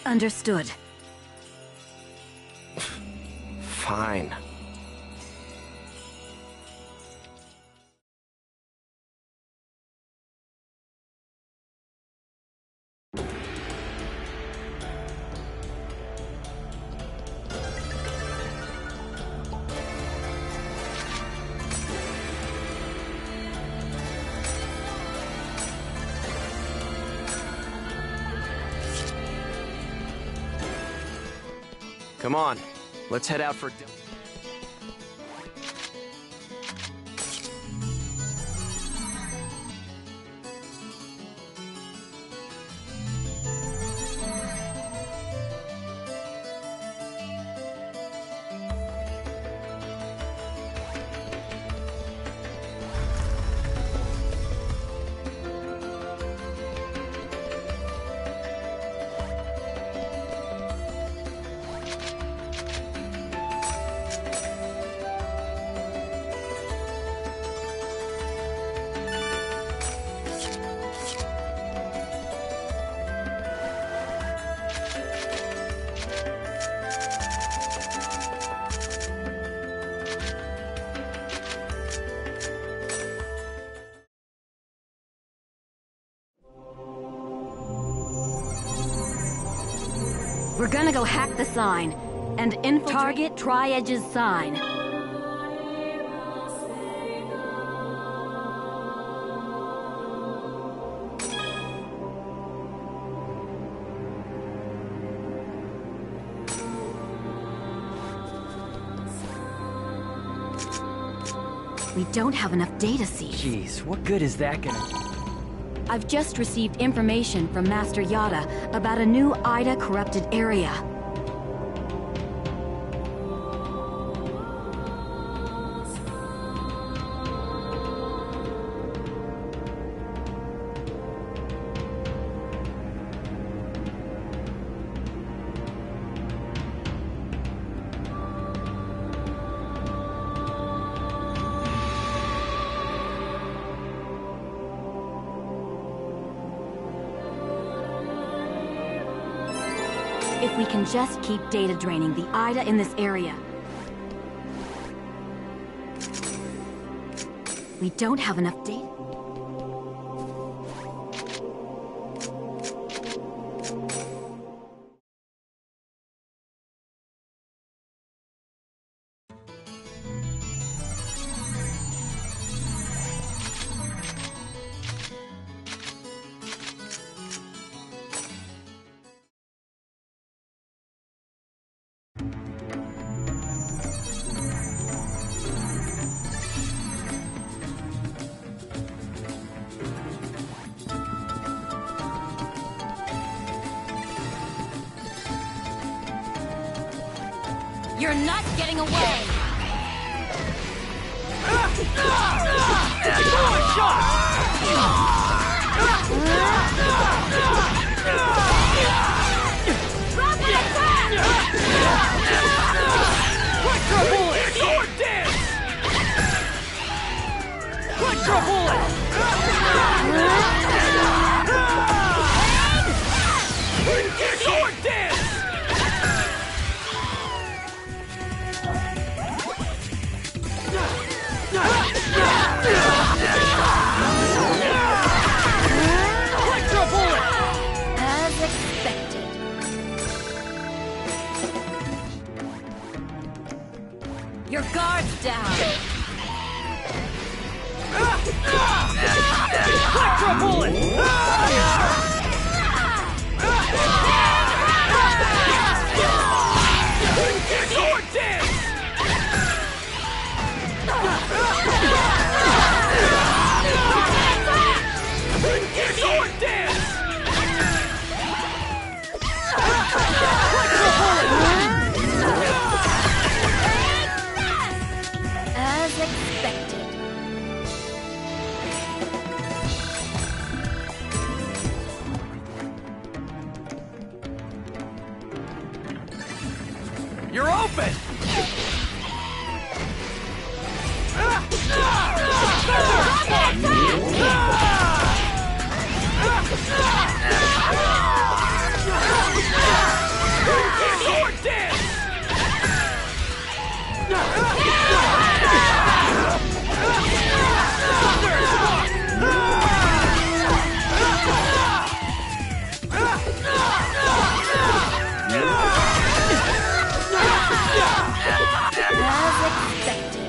Understood. Fine. Come on, let's head out for... We're gonna go hack the sign and infiltrate... Target Tri-Edge's sign. We don't have enough data seeds. Jeez, what good is that gonna do? I've just received information from Master Yada about a new Ida corrupted area. If we can just keep data draining the Ida in this area. We don't have enough data. You're not getting away! Rapid attack! Electro bullet! Sword dance! Electro bullet! Sword dance! Electro bullet! As expected. Your guard's down. Electro bullet! Sword dance! Sword dance! As expected. You're open! Sword dance! As expected.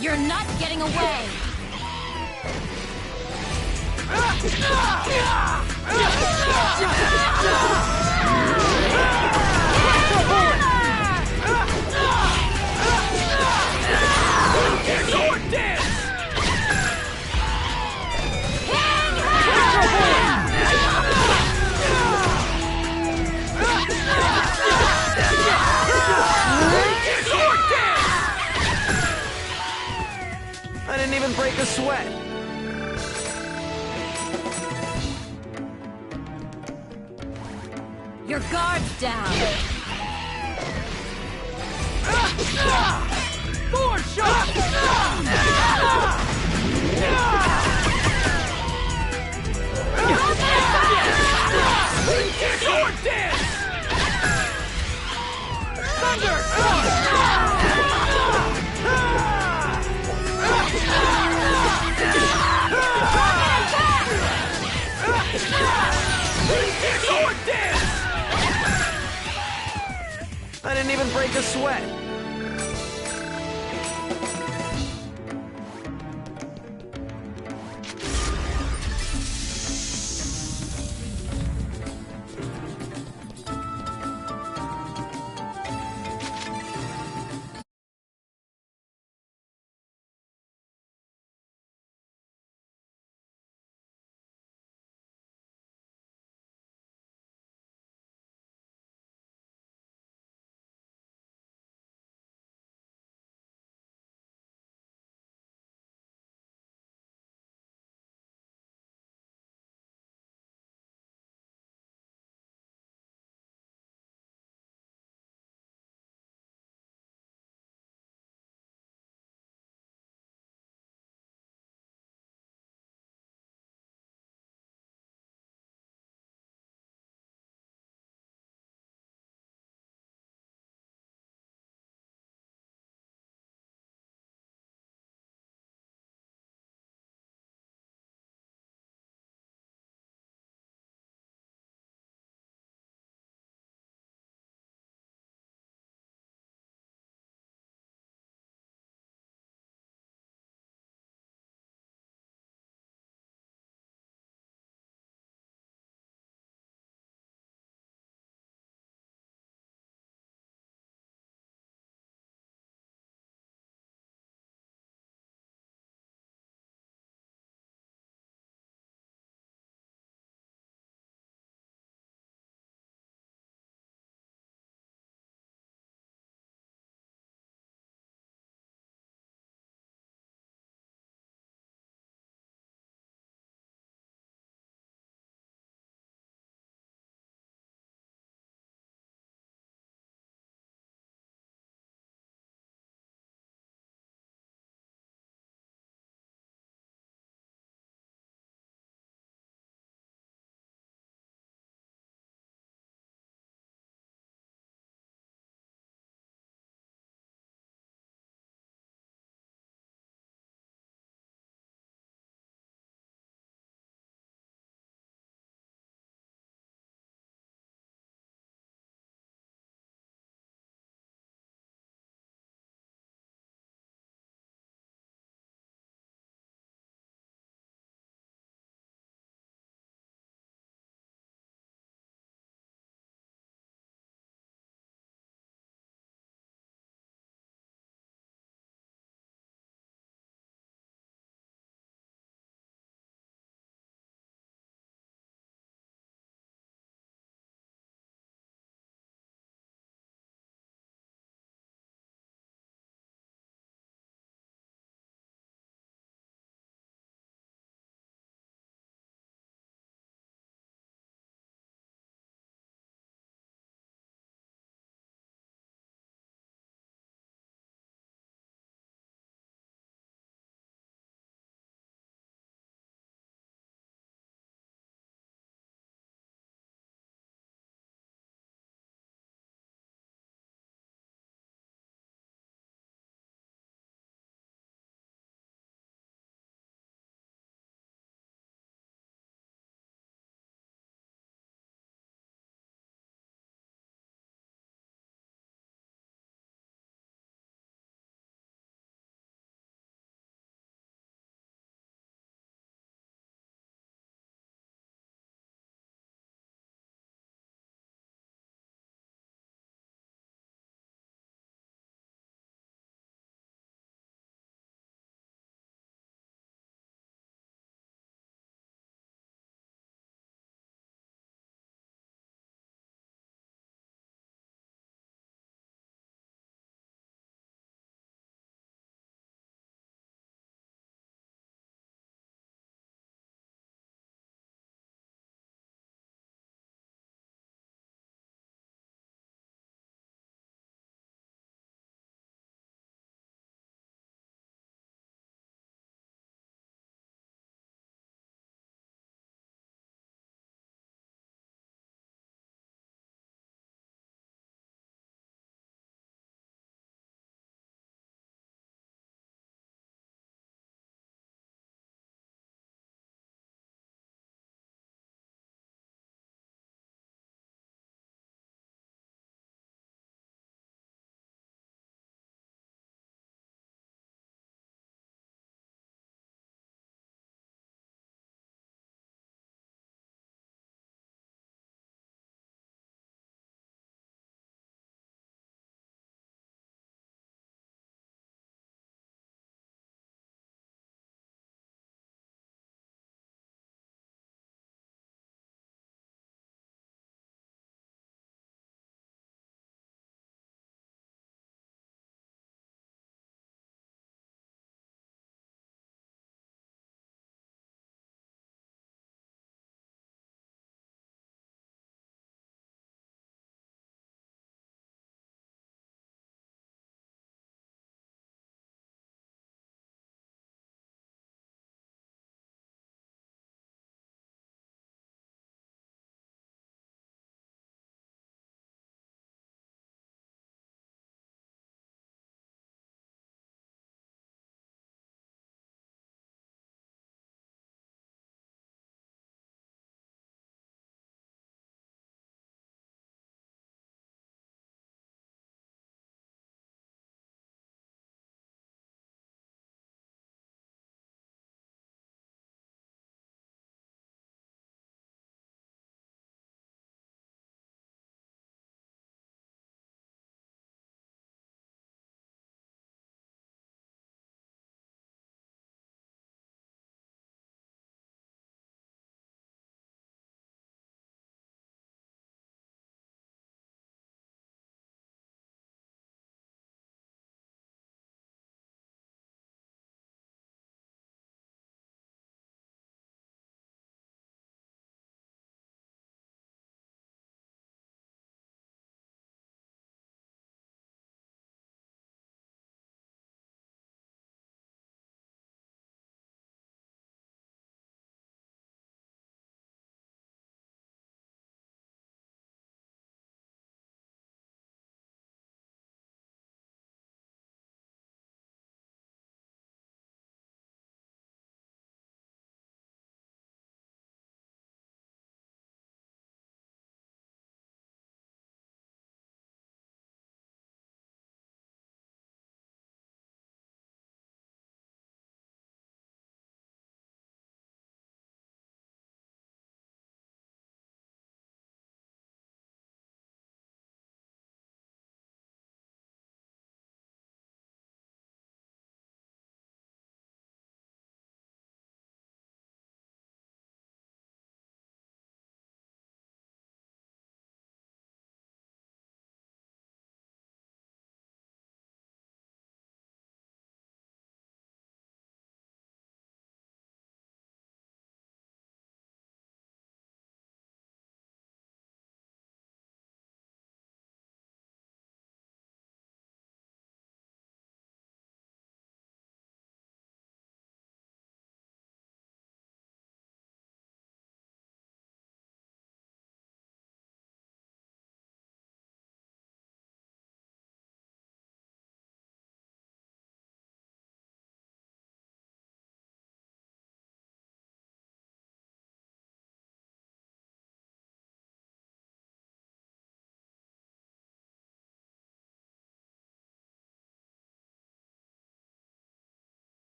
You're not getting away! Sword dance! Sword dance! I didn't even break a sweat. Your guard's down. More shots! Sword dance! Thunder! Sword dance! I didn't even break a sweat.